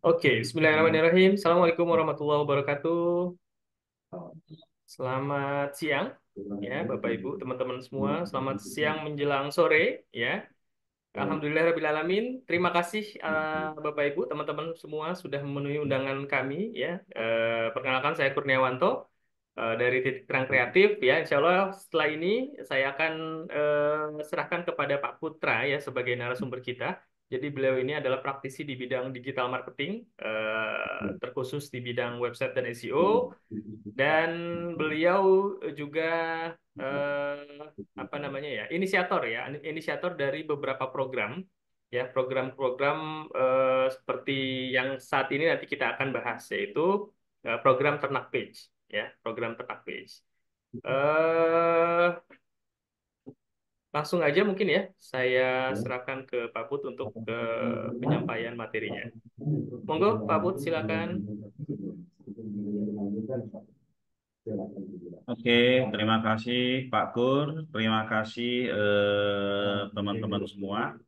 Oke, Bismillahirrahmanirrahim. Assalamualaikum warahmatullahi wabarakatuh. Selamat siang, ya Bapak Ibu, teman-teman semua. Selamat siang menjelang sore, ya. Alhamdulillahirrahmanirrahim. Terima kasih Bapak Ibu, teman-teman semua sudah memenuhi undangan kami, ya. Perkenalkan saya Kurniawanto dari Titik Terang Kreatif, ya. Insya Allah setelah ini saya akan serahkan kepada Pak Putra, ya, sebagai narasumber kita. Jadi beliau ini adalah praktisi di bidang digital marketing, terkhusus di bidang website dan SEO, dan beliau juga apa namanya ya, inisiator dari beberapa program, ya, program-program seperti yang saat ini nanti kita akan bahas, yaitu program Ternak Page, ya, program Ternak Page. eh Langsung aja mungkin ya, saya serahkan ke Pak Put untuk penyampaian materinya. Monggo, Pak Put, silakan. Oke, terima kasih Pak Kur, terima kasih teman-teman semua.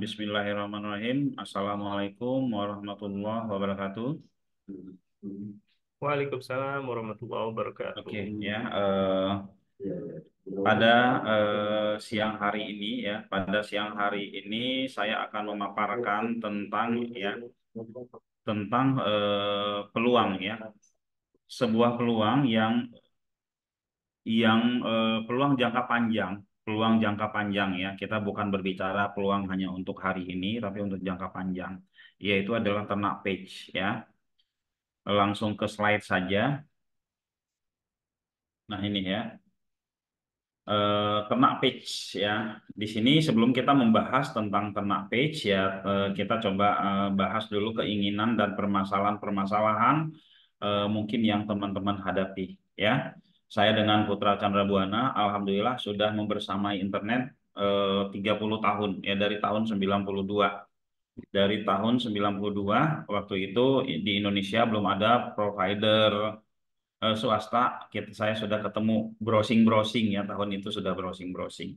Bismillahirrahmanirrahim. Assalamualaikum warahmatullahi wabarakatuh. Waalaikumsalam warahmatullahi wabarakatuh. Oke, ya. Pada siang hari ini pada siang hari ini saya akan memaparkan tentang peluang sebuah peluang yang peluang jangka panjang, peluang jangka panjang ya. Kita bukan berbicara peluang hanya untuk hari ini, tapi untuk jangka panjang, yaitu adalah Ternak Page ya. Langsung ke slide saja. Nah ini ya, Ternak Page ya. Di sini sebelum kita membahas tentang Ternak Page ya, kita coba bahas dulu keinginan dan permasalahan-permasalahan mungkin yang teman-teman hadapi ya. Saya dengan Putra Chandra Buana, alhamdulillah sudah membersamai internet 30 tahun ya, dari tahun 92. Dari tahun 92 waktu itu di Indonesia belum ada provider swasta. Saya sudah ketemu browsing-browsing ya, tahun itu sudah browsing-browsing.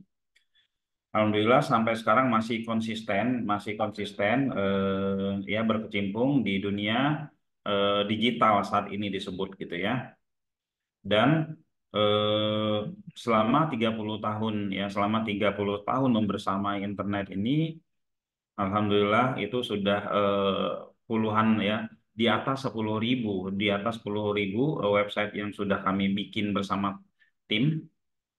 Alhamdulillah sampai sekarang masih konsisten ya, berkecimpung di dunia digital saat ini disebut gitu ya. Dan eh, selama 30 tahun membersamai internet ini, alhamdulillah itu sudah puluhan ya, di atas 10.000 website yang sudah kami bikin bersama tim,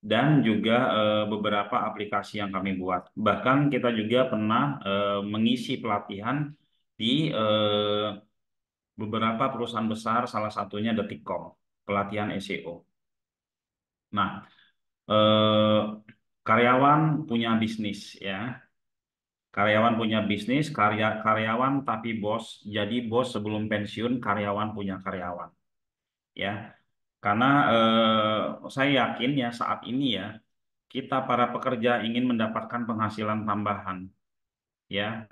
dan juga beberapa aplikasi yang kami buat. Bahkan kita juga pernah mengisi pelatihan di beberapa perusahaan besar, salah satunya Detikcom, pelatihan SEO. Nah, eh, karyawan punya bisnis ya. Karyawan punya bisnis, karyawan tapi bos. Jadi bos sebelum pensiun, karyawan punya karyawan ya. Karena saya yakin ya saat ini ya, kita para pekerja ingin mendapatkan penghasilan tambahan ya.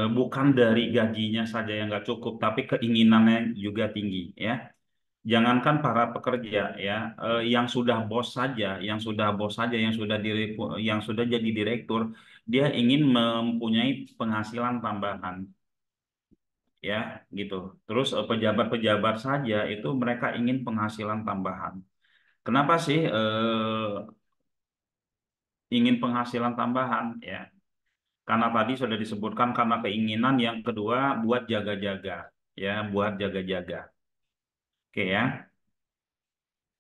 Bukan dari gajinya saja yang nggak cukup, tapi keinginannya juga tinggi ya. Jangankan para pekerja ya, yang sudah jadi direktur, dia ingin mempunyai penghasilan tambahan ya, gitu. Terus pejabat-pejabat saja itu mereka ingin penghasilan tambahan. Kenapa sih ingin penghasilan tambahan ya? Karena tadi sudah disebutkan, karena keinginan. Yang kedua, buat jaga-jaga ya, buat jaga-jaga. Oke ya.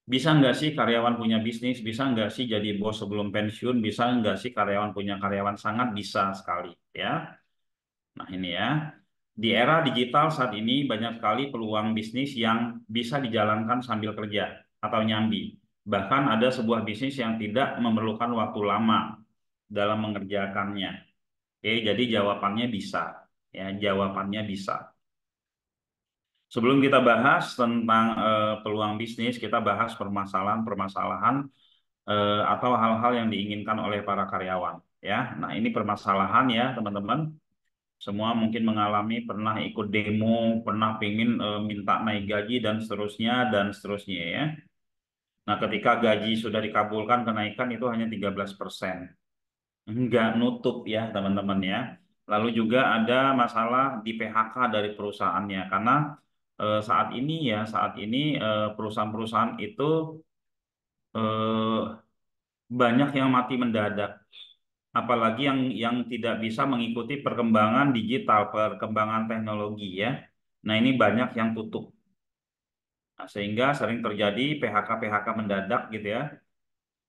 Bisa nggak sih karyawan punya bisnis? Bisa nggak sih jadi bos sebelum pensiun? Bisa nggak sih karyawan punya karyawan? Sangat bisa sekali ya. Nah ini ya. Di era digital saat ini banyak sekali peluang bisnis yang bisa dijalankan sambil kerja atau nyambi. Bahkan ada sebuah bisnis yang tidak memerlukan waktu lama dalam mengerjakannya. Oke, jadi jawabannya bisa. Ya, jawabannya bisa. Sebelum kita bahas tentang peluang bisnis, kita bahas permasalahan-permasalahan atau hal-hal yang diinginkan oleh para karyawan. Ya, nah ini permasalahan ya teman-teman. Semua mungkin mengalami, pernah ikut demo, pernah pengen minta naik gaji dan seterusnya ya. Nah, ketika gaji sudah dikabulkan, kenaikan itu hanya 13%. Enggak nutup ya teman-teman ya. Lalu juga ada masalah di PHK dari perusahaannya karena saat ini perusahaan-perusahaan itu eh, banyak yang mati mendadak, apalagi yang tidak bisa mengikuti perkembangan digital, perkembangan teknologi ya. Nah, ini banyak yang tutup. Nah, sehingga sering terjadi PHK-PHK mendadak gitu ya.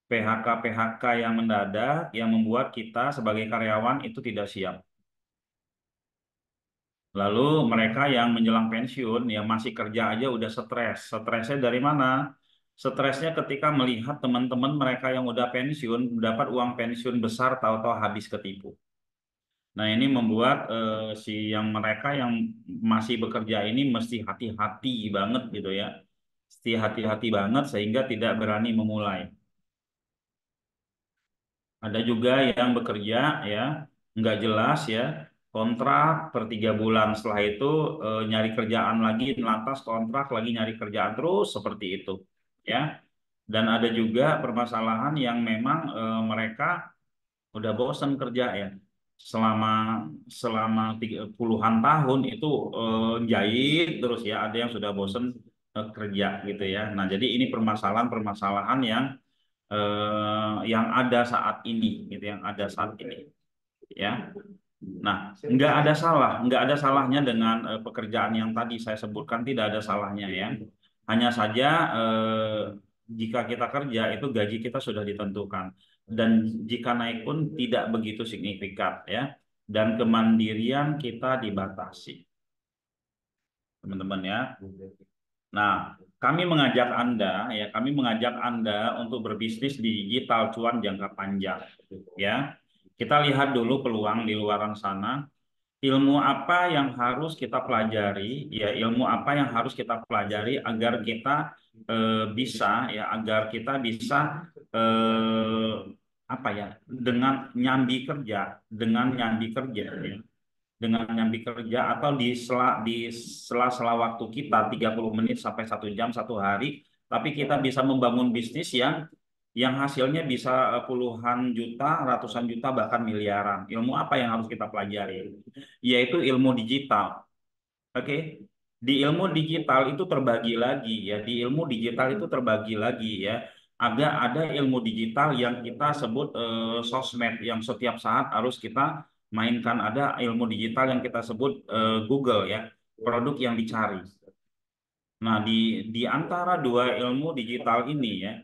PHK-PHK yang mendadak yang membuat kita sebagai karyawan itu tidak siap. Lalu mereka yang menjelang pensiun, yang masih kerja aja udah stres. Stresnya dari mana? Stresnya ketika melihat teman-teman mereka yang udah pensiun, dapat uang pensiun besar, tahu-tahu habis ketipu. Nah, ini membuat si yang mereka yang masih bekerja ini mesti hati-hati banget gitu ya. Mesti hati-hati banget sehingga tidak berani memulai. Ada juga yang bekerja ya nggak jelas ya, kontrak per 3 bulan, setelah itu nyari kerjaan lagi, lantas kontrak lagi nyari kerjaan terus seperti itu ya. Dan ada juga permasalahan yang memang mereka udah bosan kerja ya, selama selama puluhan tahun itu jahit terus ya, ada yang sudah bosan kerja gitu ya. Nah, jadi ini permasalahan-permasalahan yang ada saat ini gitu, yang ada saat ini ya. Nah, nggak ada salahnya dengan pekerjaan yang tadi saya sebutkan, tidak ada salahnya ya. Hanya saja jika kita kerja itu gaji kita sudah ditentukan, dan jika naik pun tidak begitu signifikan ya, dan kemandirian kita dibatasi, teman-teman ya. Nah, kami mengajak Anda untuk berbisnis di digital cuan jangka panjang ya. Kita lihat dulu peluang di luaran sana. Ilmu apa yang harus kita pelajari, ya ilmu apa yang harus kita pelajari agar kita bisa apa ya, dengan nyambi kerja ya, dengan nyambi kerja atau di sela-sela waktu kita 30 menit sampai 1 jam 1 hari, tapi kita bisa membangun bisnis yang hasilnya bisa puluhan juta, ratusan juta, bahkan miliaran. Ilmu apa yang harus kita pelajari? Yaitu ilmu digital. Oke. Di ilmu digital itu terbagi lagi ya, di ilmu digital itu terbagi lagi ya. Ada ilmu digital yang kita sebut sosmed, yang setiap saat harus kita mainkan. Ada ilmu digital yang kita sebut Google ya, produk yang dicari. Nah, di antara dua ilmu digital ini ya,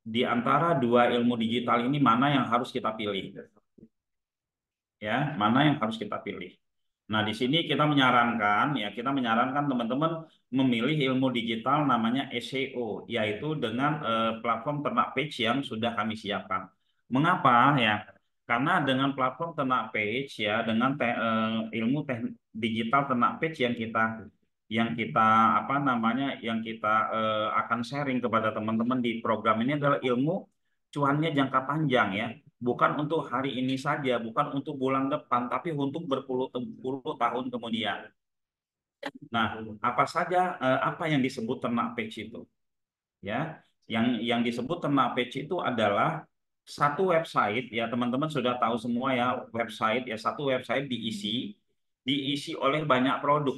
di antara dua ilmu digital ini mana yang harus kita pilih? Ya, mana yang harus kita pilih? Nah, di sini kita menyarankan teman-teman memilih ilmu digital namanya SEO, yaitu dengan platform ternak page yang sudah kami siapkan. Mengapa ya? Karena dengan platform ternak page ya, dengan ilmu digital ternak page yang kita apa namanya, yang kita akan sharing kepada teman-teman di program ini adalah ilmu cuannya jangka panjang ya, bukan untuk hari ini saja, bukan untuk bulan depan, tapi untuk berpuluh-puluh tahun kemudian. Nah, apa yang disebut ternak page itu? Ya, yang disebut ternak page itu adalah satu website ya, teman-teman sudah tahu semua ya, website ya, satu website diisi oleh banyak produk.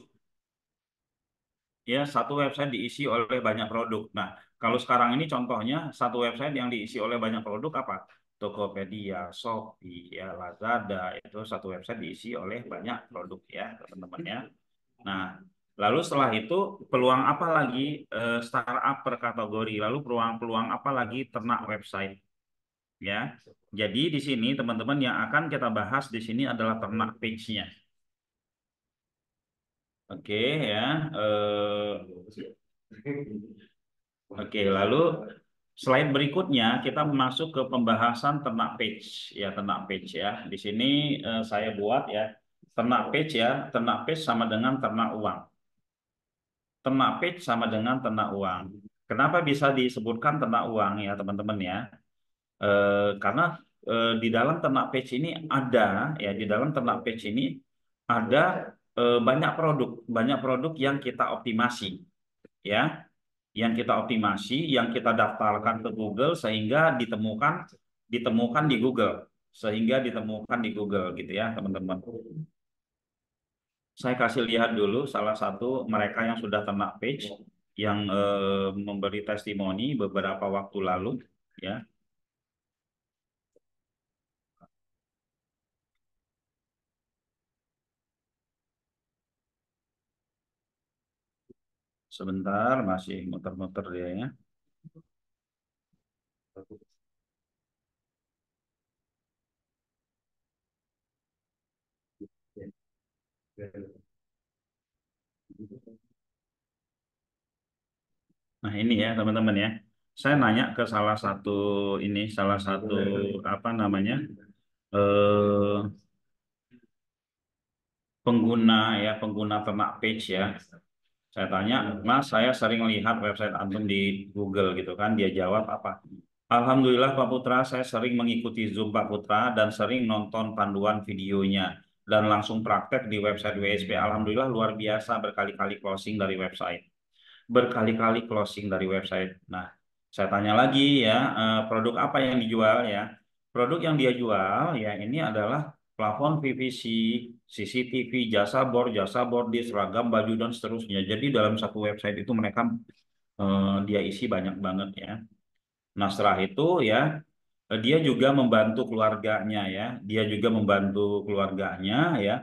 Ya, satu website diisi oleh banyak produk. Nah, kalau sekarang ini contohnya satu website yang diisi oleh banyak produk apa? Tokopedia, Shopee, ya, Lazada, itu satu website diisi oleh banyak produk ya, teman-teman ya. Nah, lalu setelah itu peluang apa lagi startup per kategori? Lalu peluang-peluang apa lagi ternak website ya? Jadi di sini teman-teman yang akan kita bahas di sini adalah ternak page-nya. Oke ya. Oke, lalu slide berikutnya kita masuk ke pembahasan ternak page ya, ternak page ya. Di sini saya buat ya ternak page ya, ternak page sama dengan ternak uang. Ternak page sama dengan ternak uang. Kenapa bisa disebutkan ternak uang ya teman-teman ya? Karena di dalam ternak page ini di dalam ternak page ini ada banyak produk yang kita optimasi ya, yang kita daftarkan ke Google sehingga ditemukan di Google. sehingga ditemukan di Google gitu ya teman-teman. Saya kasih lihat dulu salah satu mereka yang sudah kena page yang memberi testimoni beberapa waktu lalu ya. Sebentar masih muter-muter dia ya. Nah ini ya teman-teman ya. Saya nanya ke salah satu ini salah satu apa namanya eh, pengguna ya pengguna ternak page ya. Saya tanya, Mas, saya sering lihat website Antum di Google gitu kan. Dia jawab apa? Alhamdulillah Pak Putra, saya sering mengikuti Zoom Pak Putra dan sering nonton panduan videonya dan langsung praktek di website WSP. Alhamdulillah luar biasa berkali-kali closing dari website. Berkali-kali closing dari website. Nah, saya tanya lagi ya, produk apa yang dijual ya? Produk yang dia jual ya ini adalah plafon PVC, CCTV, jasa bor di seragam, baju dan seterusnya. Jadi dalam satu website itu mereka dia isi banyak banget ya. Nah, setelah itu ya dia juga membantu keluarganya ya. Dia juga membantu keluarganya ya.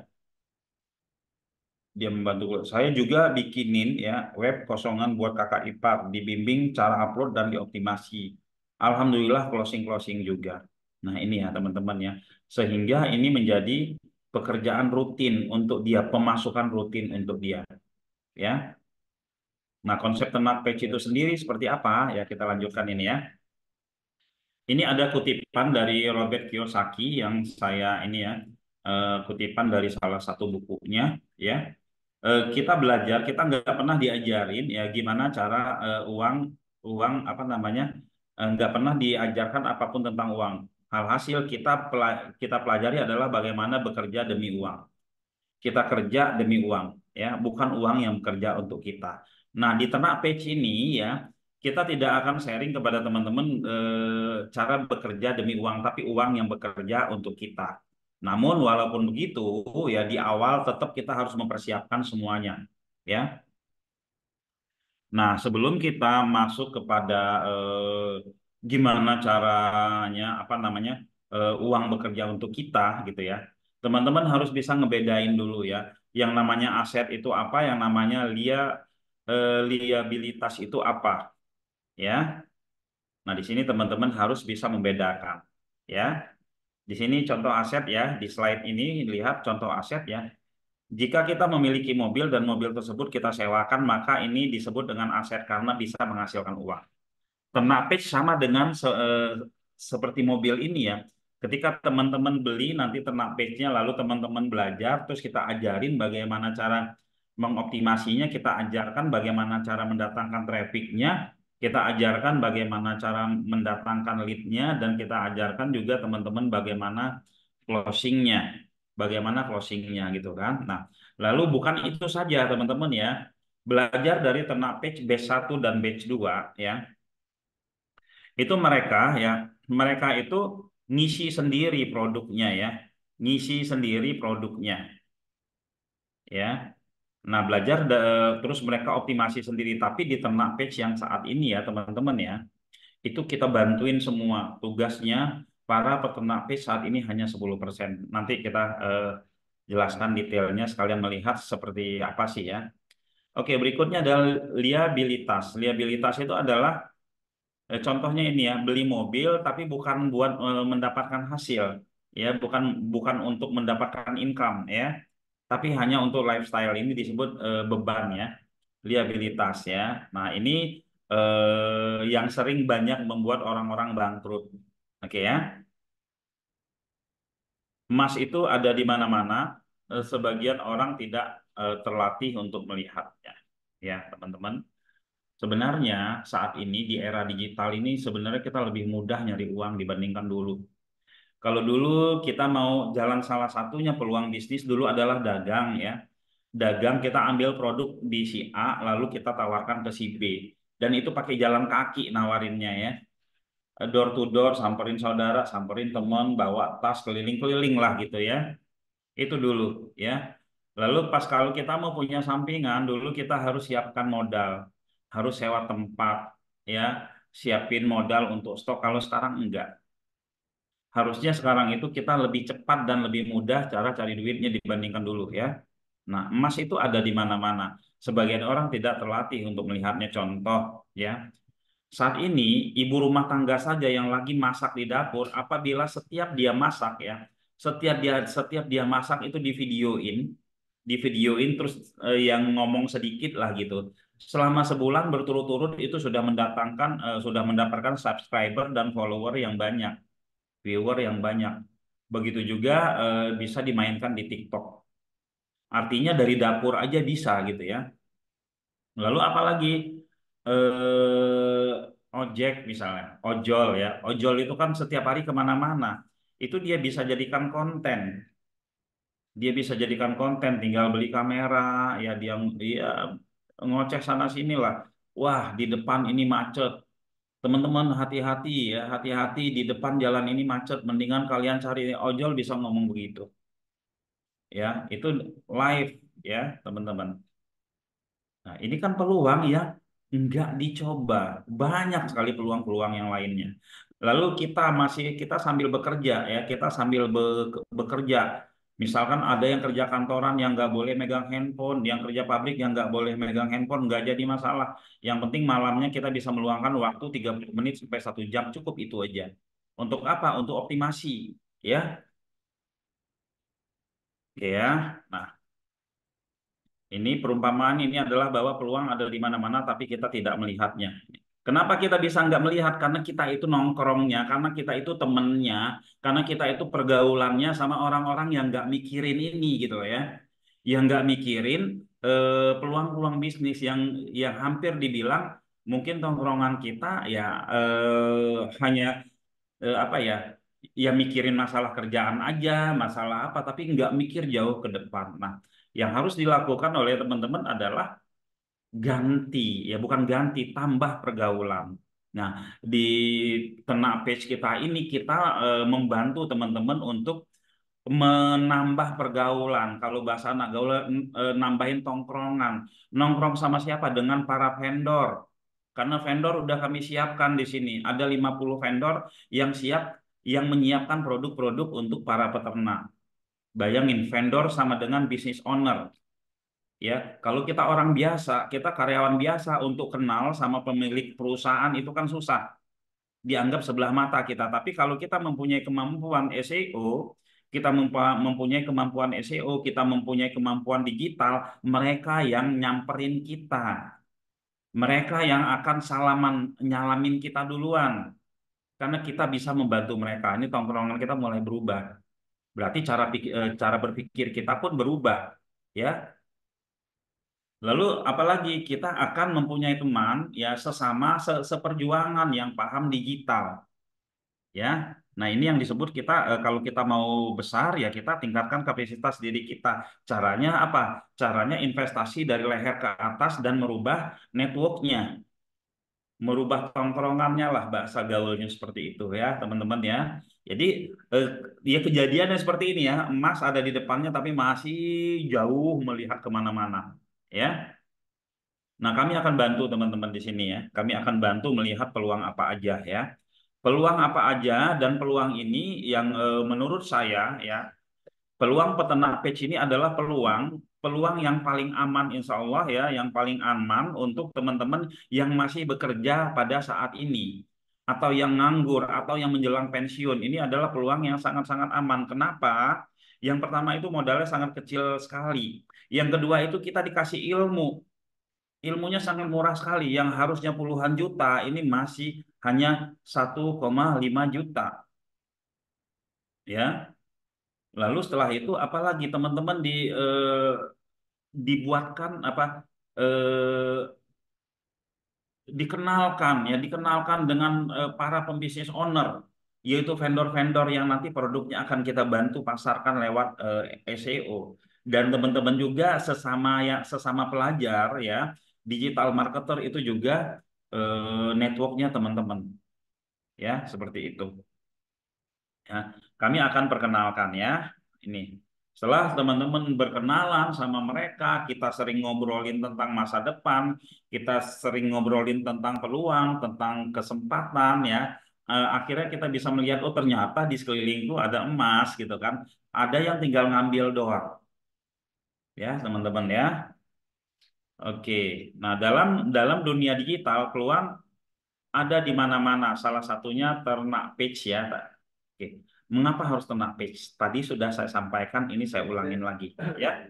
Dia membantu saya juga bikinin ya web kosongan buat kakak ipar, dibimbing cara upload dan dioptimasi. Alhamdulillah closing juga. Nah, ini ya teman-teman ya. Sehingga ini menjadi pekerjaan rutin untuk dia, pemasukan rutin untuk dia ya. Nah, konsep ternak page itu sendiri seperti apa? Ya, kita lanjutkan ini ya. Ini ada kutipan dari Robert Kiyosaki yang saya ini ya kutipan dari salah satu bukunya ya. Kita belajar, kita nggak pernah diajarin ya gimana cara uang uang apa namanya nggak pernah diajarkan apapun tentang uang. Alhasil kita pelajari adalah bagaimana bekerja demi uang. Kita kerja demi uang, ya, bukan uang yang bekerja untuk kita. Nah, di ternak page ini ya, kita tidak akan sharing kepada teman-teman cara bekerja demi uang, tapi uang yang bekerja untuk kita. Namun, walaupun begitu, ya di awal tetap kita harus mempersiapkan semuanya, ya. Nah, sebelum kita masuk kepada gimana caranya, apa namanya, uang bekerja untuk kita, gitu ya, teman-teman harus bisa ngebedain dulu ya, yang namanya aset itu apa, yang namanya liabilitas itu apa, ya. Nah, di sini teman-teman harus bisa membedakan, ya. Di sini contoh aset ya, di slide ini lihat contoh aset ya. Jika kita memiliki mobil dan mobil tersebut kita sewakan, maka ini disebut dengan aset karena bisa menghasilkan uang. Ternak page sama dengan seperti mobil ini ya. Ketika teman-teman beli nanti ternak page-nya, lalu teman-teman belajar, terus kita ajarin bagaimana cara mengoptimasinya, kita ajarkan bagaimana cara mendatangkan traffic-nya, kita ajarkan bagaimana cara mendatangkan lead-nya, dan kita ajarkan juga teman-teman bagaimana closing-nya, gitu kan. Nah, lalu bukan itu saja teman-teman ya, belajar dari ternak page batch 1 dan batch 2 ya. Itu mereka itu ngisi sendiri produknya ya, ngisi sendiri produknya ya. Nah, belajar terus mereka optimasi sendiri, tapi di ternak page yang saat ini ya teman-teman ya, itu kita bantuin semua tugasnya. Para peternak page saat ini hanya 10%. Nanti kita jelaskan detailnya sekalian melihat seperti apa sih ya. Oke, berikutnya adalah liabilitas. Liabilitas itu adalah contohnya ini ya, beli mobil tapi bukan buat mendapatkan hasil, ya, bukan bukan untuk mendapatkan income ya, tapi hanya untuk lifestyle. Ini disebut beban ya, liabilitas ya. Nah, ini yang sering banyak membuat orang-orang bangkrut. Oke ya, emas itu ada di mana-mana. Sebagian orang tidak terlatih untuk melihatnya, ya teman-teman. Sebenarnya saat ini di era digital ini sebenarnya kita lebih mudah nyari uang dibandingkan dulu. Kalau dulu kita mau jalan salah satunya peluang bisnis dulu adalah dagang ya. Dagang kita ambil produk di si A lalu kita tawarkan ke si B. Dan itu pakai jalan kaki nawarinnya ya. door to door, samperin saudara, samperin teman, bawa tas keliling-keliling lah gitu ya. Itu dulu ya. Lalu pas kalau kita mau punya sampingan, dulu kita harus siapkan modal, harus sewa tempat ya, siapin modal untuk stok. Kalau sekarang enggak. Harusnya sekarang itu kita lebih cepat dan lebih mudah cara cari duitnya dibandingkan dulu ya. Nah, emas itu ada di mana-mana. Sebagian orang tidak terlatih untuk melihatnya. Contoh ya, saat ini ibu rumah tangga saja yang lagi masak di dapur, apabila setiap dia masak ya, setiap dia masak itu di videoin terus yang ngomong sedikit lah gitu. Selama sebulan berturut-turut itu sudah mendapatkan subscriber dan follower yang banyak, viewer yang banyak. Begitu juga bisa dimainkan di TikTok. Artinya dari dapur aja bisa gitu ya. Lalu apalagi ojek misalnya, ojol ya. Ojol itu kan setiap hari kemana-mana. Itu dia bisa jadikan konten. Dia bisa jadikan konten, tinggal beli kamera, ya dia ngoceh sana sini lah. Wah, di depan ini macet. Teman-teman hati-hati ya, hati-hati di depan jalan ini macet. Mendingan kalian cari ojol bisa ngomong begitu. Ya, itu live ya, teman-teman. Nah, ini kan peluang yang enggak dicoba. Banyak sekali peluang-peluang yang lainnya. Lalu kita sambil bekerja ya, kita sambil bekerja. Misalkan ada yang kerja kantoran yang nggak boleh megang handphone, yang kerja pabrik yang nggak boleh megang handphone, nggak jadi masalah. Yang penting malamnya kita bisa meluangkan waktu 30 menit sampai 1 jam, cukup itu aja. Untuk apa? Untuk optimasi, ya. Oke ya. Nah, ini perumpamaan ini adalah bahwa peluang ada di mana-mana, tapi kita tidak melihatnya. Kenapa kita bisa nggak melihat? Karena kita itu nongkrongnya, karena kita itu temennya, karena kita itu pergaulannya sama orang-orang yang nggak mikirin ini gitu ya, yang nggak mikirin peluang-peluang bisnis yang hampir dibilang mungkin tongkrongan kita ya hanya apa ya, ya mikirin masalah kerjaan aja, masalah apa, tapi nggak mikir jauh ke depan. Nah, yang harus dilakukan oleh teman-teman adalah ganti, ya bukan ganti, tambah pergaulan. Nah, di kena page kita ini kita membantu teman-teman untuk menambah pergaulan. Kalau bahasa anak gaul nambahin tongkrongan. Nongkrong sama siapa? Dengan para vendor. Karena vendor udah kami siapkan di sini. Ada 50 vendor yang siap yang menyiapkan produk-produk untuk para peternak. Bayangin, vendor sama dengan business owner. Ya, kalau kita orang biasa, kita karyawan biasa untuk kenal sama pemilik perusahaan itu kan susah, dianggap sebelah mata kita. Tapi kalau kita mempunyai kemampuan SEO, kita mempunyai kemampuan SEO, kita mempunyai kemampuan digital, mereka yang nyamperin kita, mereka yang akan nyalamin kita duluan, karena kita bisa membantu mereka. Ini tongkrongan kita mulai berubah. Berarti cara berpikir kita pun berubah, ya. Lalu apalagi kita akan mempunyai teman ya sesama seperjuangan yang paham digital ya. Nah, ini yang disebut kita kalau kita mau besar ya kita tingkatkan kapasitas diri kita. Caranya apa? Caranya investasi dari leher ke atas dan merubah networknya, merubah tongkrongannya lah, bahasa gaulnya seperti itu ya, teman-teman ya. Jadi eh, ya kejadiannya seperti ini ya, emas ada di depannya tapi masih jauh melihat kemana-mana ya. Nah, kami akan bantu teman-teman di sini ya. Kami akan bantu melihat peluang apa aja ya. Peluang apa aja dan peluang ini yang menurut saya ya, peluang peternak page ini adalah peluang peluang yang paling aman insya Allah ya, yang paling aman untuk teman-teman yang masih bekerja pada saat ini atau yang nganggur atau yang menjelang pensiun. Ini adalah peluang yang sangat-sangat aman. Kenapa? Yang pertama itu modalnya sangat kecil sekali. Yang kedua itu kita dikasih ilmu. Ilmunya sangat murah sekali, yang harusnya puluhan juta ini masih hanya 1,5 juta ya. Lalu setelah itu apalagi teman-teman dibuatkan apa eh, dikenalkan dengan para pembisnis owner, yaitu vendor-vendor yang nanti produknya akan kita bantu pasarkan lewat SEO. Dan teman-teman juga sesama pelajar ya, digital marketer itu juga networknya teman-teman Ya, seperti itu. Ya, kami akan perkenalkan ya. Ini. Setelah teman-teman berkenalan sama mereka, kita sering ngobrolin tentang masa depan, kita sering ngobrolin tentang peluang, tentang kesempatan ya. Akhirnya kita bisa melihat, oh ternyata di sekelilingku ada emas gitu kan. Ada yang tinggal ngambil doang. Ya, teman-teman ya. Oke. Nah, dalam dalam dunia digital peluang ada di mana-mana. Salah satunya ternak page ya. Oke. Mengapa harus ternak page? Tadi sudah saya sampaikan, ini saya ulangin lagi ya.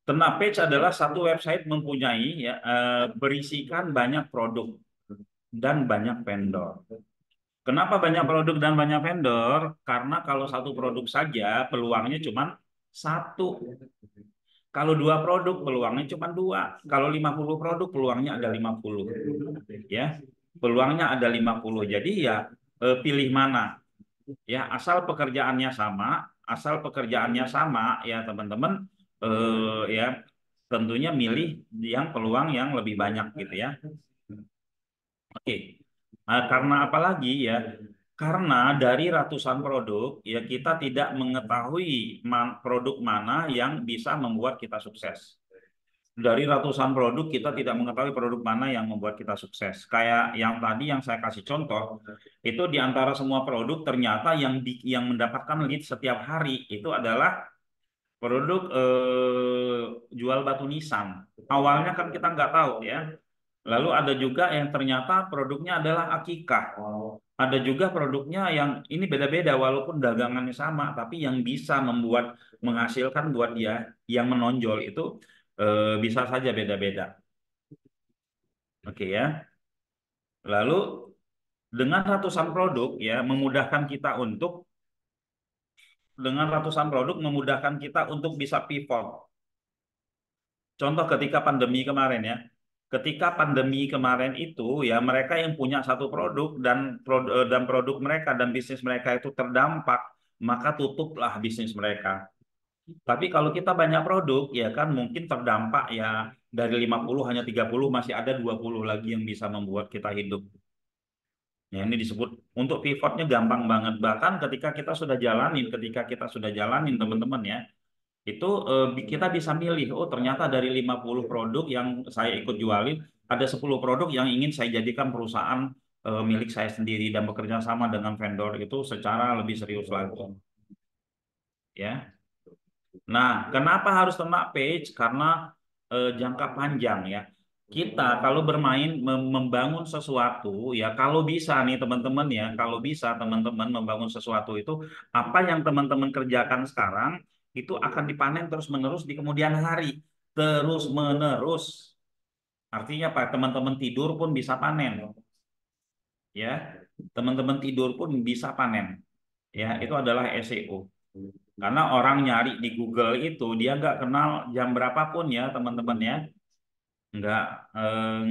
Ternak page adalah satu website mempunyai ya berisikan banyak produk dan banyak vendor. Kenapa banyak produk dan banyak vendor? Karena kalau satu produk saja peluangnya cuma satu. Kalau dua produk peluangnya cuma dua. Kalau 50 produk peluangnya ada 50. Ya. Peluangnya ada 50. Jadi ya pilih mana. Ya, asal pekerjaannya sama ya teman-teman ya tentunya milih yang peluang yang lebih banyak gitu ya. Oke. Karena apa lagi ya? Karena dari ratusan produk ya kita tidak mengetahui produk mana yang bisa membuat kita sukses. Dari ratusan produk kita tidak mengetahui produk mana yang membuat kita sukses. Kayak yang tadi yang saya kasih contoh, itu di antara semua produk ternyata yang mendapatkan lead setiap hari itu adalah produk jual batu nisan. Awalnya kan kita nggak tahu ya. Lalu ada juga yang ternyata produknya adalah akikah. Ada juga produknya yang ini beda-beda walaupun dagangannya sama, tapi yang bisa menghasilkan buat dia yang menonjol itu bisa saja beda-beda. Oke ya. Lalu dengan ratusan produk ya memudahkan kita untuk bisa pivot. Contoh ketika pandemi kemarin ya. Ketika pandemi kemarin itu ya mereka yang punya satu produk dan produk mereka dan bisnis mereka itu terdampak, maka tutuplah bisnis mereka. Tapi kalau kita banyak produk ya kan mungkin terdampak ya dari 50 hanya 30 masih ada 20 lagi yang bisa membuat kita hidup. Ya, ini disebut untuk pivotnya gampang banget. Bahkan ketika kita sudah jalanin teman-teman ya, itu kita bisa milih, oh ternyata dari 50 produk yang saya ikut jualin, ada 10 produk yang ingin saya jadikan perusahaan milik saya sendiri dan bekerja sama dengan vendor itu secara lebih serius lagi. Ya. Nah, kenapa harus ternak page? Karena jangka panjang ya. Kita kalau membangun sesuatu ya kalau bisa nih teman-teman ya, kalau bisa teman-teman membangun sesuatu itu apa yang teman-teman kerjakan sekarang itu akan dipanen terus-menerus di kemudian hari. Terus-menerus. Artinya Pak, teman-teman tidur pun bisa panen ya. Teman-teman tidur pun bisa panen. Ya, itu adalah SEO. Karena orang nyari di Google itu dia nggak kenal jam berapapun ya teman-teman ya, nggak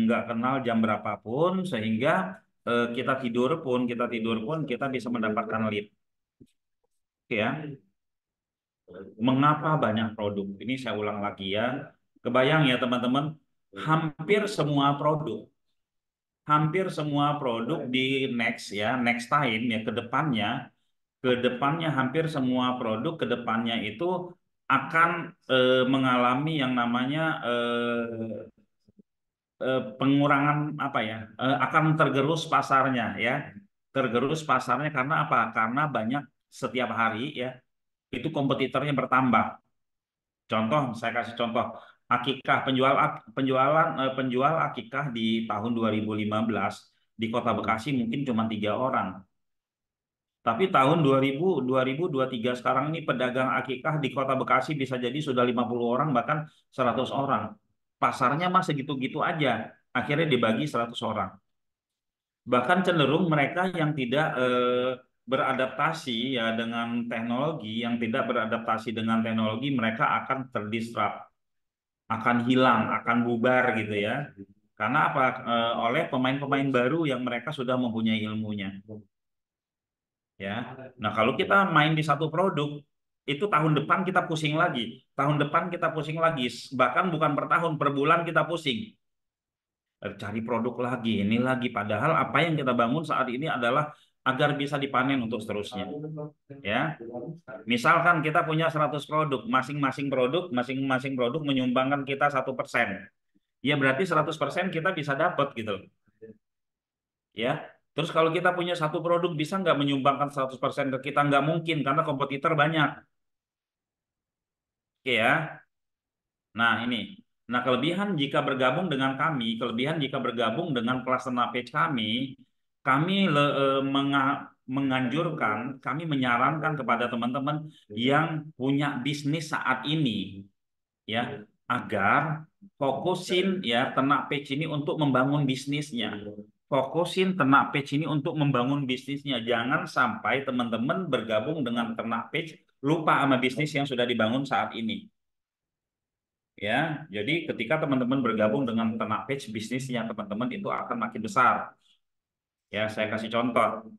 nggak kenal jam berapapun sehingga kita tidur pun kita bisa mendapatkan lead. Oke ya, mengapa banyak produk? Ini saya ulang lagi ya. Kebayang ya teman-teman, hampir semua produk, hampir semua produk di next ya, next time ya ke depannya hampir semua produk ke depannya itu akan mengalami yang namanya pengurangan apa ya akan tergerus pasarnya ya tergerus pasarnya karena apa? Karena banyak setiap hari ya itu kompetitornya bertambah. Contoh saya kasih contoh akikah penjual akikah di tahun 2015 di Kota Bekasi mungkin cuma 3 orang. Tapi tahun 2023 sekarang ini pedagang akikah di Kota Bekasi bisa jadi sudah 50 orang bahkan 100 orang. Pasarnya mah segitu-gitu aja. Akhirnya dibagi 100 orang. Bahkan cenderung mereka yang tidak beradaptasi ya dengan teknologi, yang tidak beradaptasi dengan teknologi, mereka akan terdisrupt, akan hilang, akan bubar gitu ya. Karena apa? Oleh pemain-pemain baru yang mereka sudah mempunyai ilmunya. Ya. Nah, kalau kita main di satu produk, itu tahun depan kita pusing lagi. Tahun depan kita pusing lagi. Bahkan bukan per tahun, per bulan kita pusing. cari produk lagi, ini lagi. Padahal apa yang kita bangun saat ini adalah agar bisa dipanen untuk seterusnya. Ya, misalkan kita punya 100 produk, masing-masing produk menyumbangkan kita 1%. Ya berarti 100% kita bisa dapat gitu. Ya, terus kalau kita punya satu produk bisa nggak menyumbangkan 100% ke kita? Nggak mungkin karena kompetitor banyak. Oke ya. Nah, ini. Nah, kelebihan jika bergabung dengan kelas page kami menganjurkan, kami menyarankan kepada teman-teman yang punya bisnis saat ini, ya, agar fokusin ya Ternak Page ini untuk membangun bisnisnya. Fokusin Ternak Page ini untuk membangun bisnisnya. Jangan sampai teman-teman bergabung dengan Ternak Page lupa sama bisnis yang sudah dibangun saat ini. Ya, jadi ketika teman-teman bergabung dengan Ternak Page, bisnisnya teman-teman itu akan makin besar. Ya, saya kasih contoh.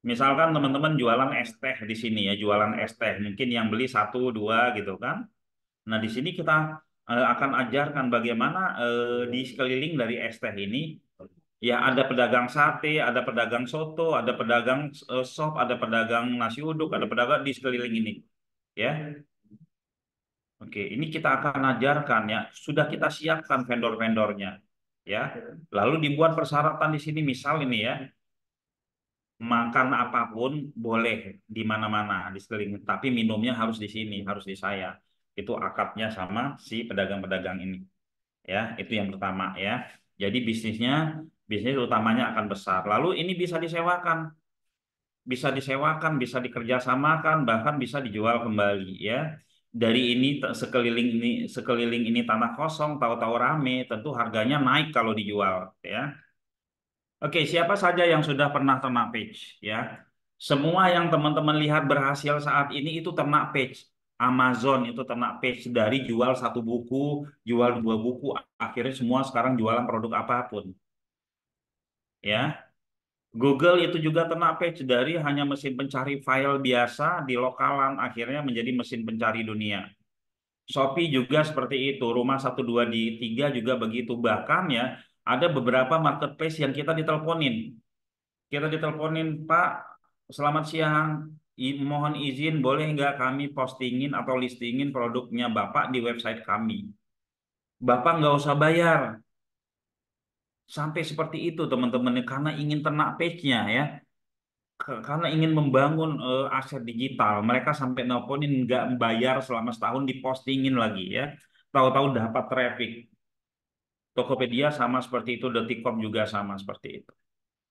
Misalkan teman-teman jualan es teh di sini ya, jualan es teh. Mungkin yang beli satu, dua gitu kan. Nah, di sini kita akan ajarkan bagaimana di sekeliling dari es teh ini, ya ada pedagang sate, ada pedagang soto, ada pedagang sop, ada pedagang nasi uduk, ada pedagang di sekeliling ini. Ya, oke, ini kita akan ajarkan ya. Sudah kita siapkan vendor-vendornya, ya. Lalu dibuat persyaratan di sini, misal ini ya, makan apapun boleh di mana-mana di sekeliling, tapi minumnya harus di sini, harus di saya. Itu akadnya sama si pedagang-pedagang ini, ya. Itu yang pertama ya. Jadi bisnis utamanya akan besar. Lalu ini bisa dikerjasamakan, bahkan bisa dijual kembali ya. Dari ini sekeliling ini tanah kosong, tahu-tahu rame, tentu harganya naik kalau dijual ya. Oke, siapa saja yang sudah pernah ternak page ya? Semua yang teman-teman lihat berhasil saat ini itu ternak page. Amazon itu ternak page dari jual satu buku, jual dua buku, akhirnya semua sekarang jualan produk apapun ya. Google itu juga ternak page dari hanya mesin pencari file biasa di lokalan akhirnya menjadi mesin pencari dunia. Shopee juga seperti itu, rumah satu 2 di 3 juga begitu. Bahkan ya ada beberapa marketplace yang kita diteleponin. Kita diteleponin, Pak, selamat siang. Mohon izin boleh nggak kami postingin atau listingin produknya Bapak di website kami. Bapak nggak usah bayar. Sampai seperti itu teman-teman, karena ingin ternak page-nya ya. Karena ingin membangun aset digital, mereka sampai nelponin nggak bayar selama setahun dipostingin lagi ya. Tahu-tahu dapat traffic. Tokopedia sama seperti itu, Detikcom juga sama seperti itu.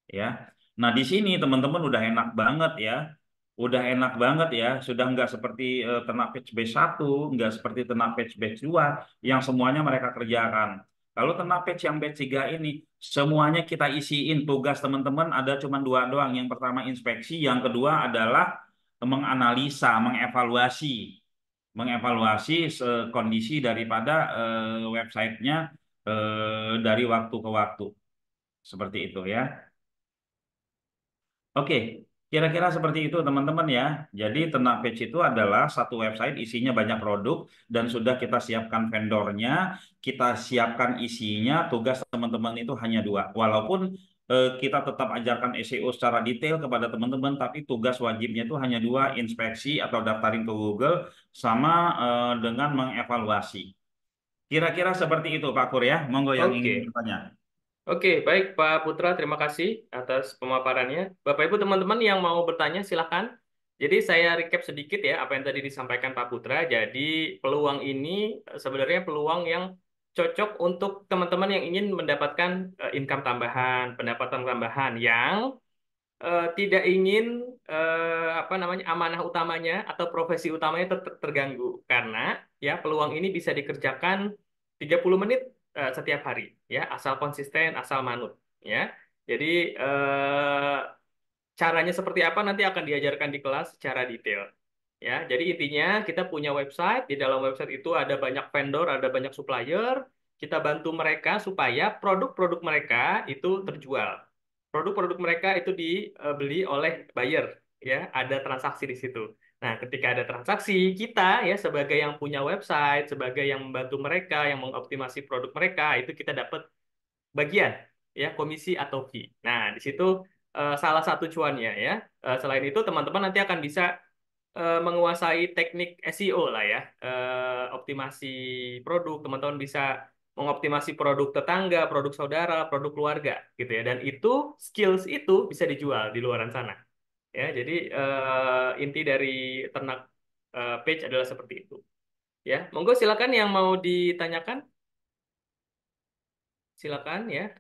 Ya. Nah, di sini teman-teman udah enak banget ya. Udah enak banget ya, sudah nggak seperti ternak page batch 1, nggak seperti ternak page batch 2 yang semuanya mereka kerjakan. Kalau ternak page yang batch 3 ini semuanya kita isiin, tugas teman-teman ada cuma dua doang. Yang pertama inspeksi, yang kedua adalah menganalisa, mengevaluasi kondisi daripada websitenya dari waktu ke waktu. Seperti itu ya. Oke, kira-kira seperti itu teman-teman ya. Jadi Ternak Page itu adalah satu website isinya banyak produk dan sudah kita siapkan vendornya, kita siapkan isinya, tugas teman-teman itu hanya dua. Walaupun kita tetap ajarkan SEO secara detail kepada teman-teman, tapi tugas wajibnya itu hanya dua, inspeksi atau daftarin ke Google sama dengan mengevaluasi. Kira-kira seperti itu Pak Kur ya. Monggo yang ingin Oke. bertanya. Oke, baik Pak Putra, terima kasih atas pemaparannya. Bapak Ibu teman-teman yang mau bertanya silahkan. Jadi saya recap sedikit ya apa yang tadi disampaikan Pak Putra. Jadi peluang ini sebenarnya peluang yang cocok untuk teman-teman yang ingin mendapatkan income tambahan, pendapatan tambahan yang tidak ingin apa namanya amanah utamanya atau profesi utamanya terganggu karena ya peluang ini bisa dikerjakan 30 menit setiap hari ya asal konsisten asal manut ya. Jadi eh, caranya seperti apa nanti akan diajarkan di kelas secara detail ya. Jadi intinya kita punya website, di dalam website itu ada banyak vendor, ada banyak supplier, kita bantu mereka supaya produk-produk mereka itu terjual. Produk-produk mereka itu dibeli oleh buyer ya, ada transaksi di situ. Nah, ketika ada transaksi, kita ya sebagai yang punya website, sebagai yang membantu mereka, yang mengoptimasi produk mereka, itu kita dapat bagian ya, komisi atau fee. Nah, di situ salah satu cuannya ya. Selain itu teman-teman nanti akan bisa menguasai teknik SEO lah ya. Optimasi produk, teman-teman bisa mengoptimasi produk tetangga, produk saudara, produk keluarga gitu ya. Dan itu skills itu bisa dijual di luaran sana. Ya, jadi inti dari ternak page adalah seperti itu. Ya, monggo silakan yang mau ditanyakan, silakan ya.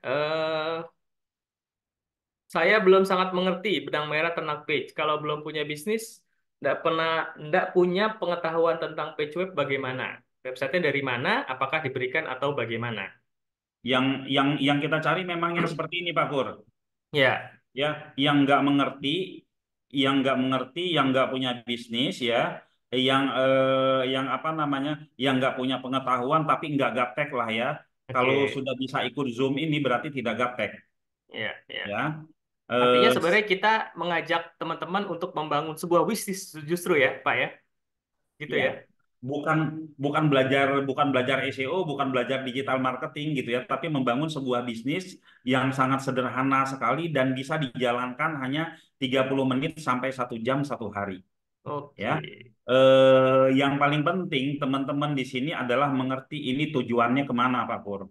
Saya belum sangat mengerti benang merah ternak page. Kalau belum punya bisnis, tidak punya pengetahuan tentang page web bagaimana. Websitenya dari mana, apakah diberikan atau bagaimana. Yang kita cari memang yang seperti ini Pak Pur. Ya, Ya, yang nggak punya bisnis ya, yang apa namanya, yang nggak punya pengetahuan tapi nggak gaptek lah ya. Kalau oke. sudah bisa ikut Zoom ini berarti tidak gaptek Ya, ya. ya. Artinya Eh, sebenarnya kita mengajak teman-teman untuk membangun sebuah bisnis justru ya, Pak ya. Gitu ya, ya. bukan bukan belajar SEO, bukan belajar digital marketing gitu ya, tapi membangun sebuah bisnis yang sangat sederhana sekali dan bisa dijalankan hanya 30 menit sampai 1 jam 1 hari. Ya. Oke. Yang paling penting teman-teman di sini adalah mengerti ini tujuannya kemana Pak Pur.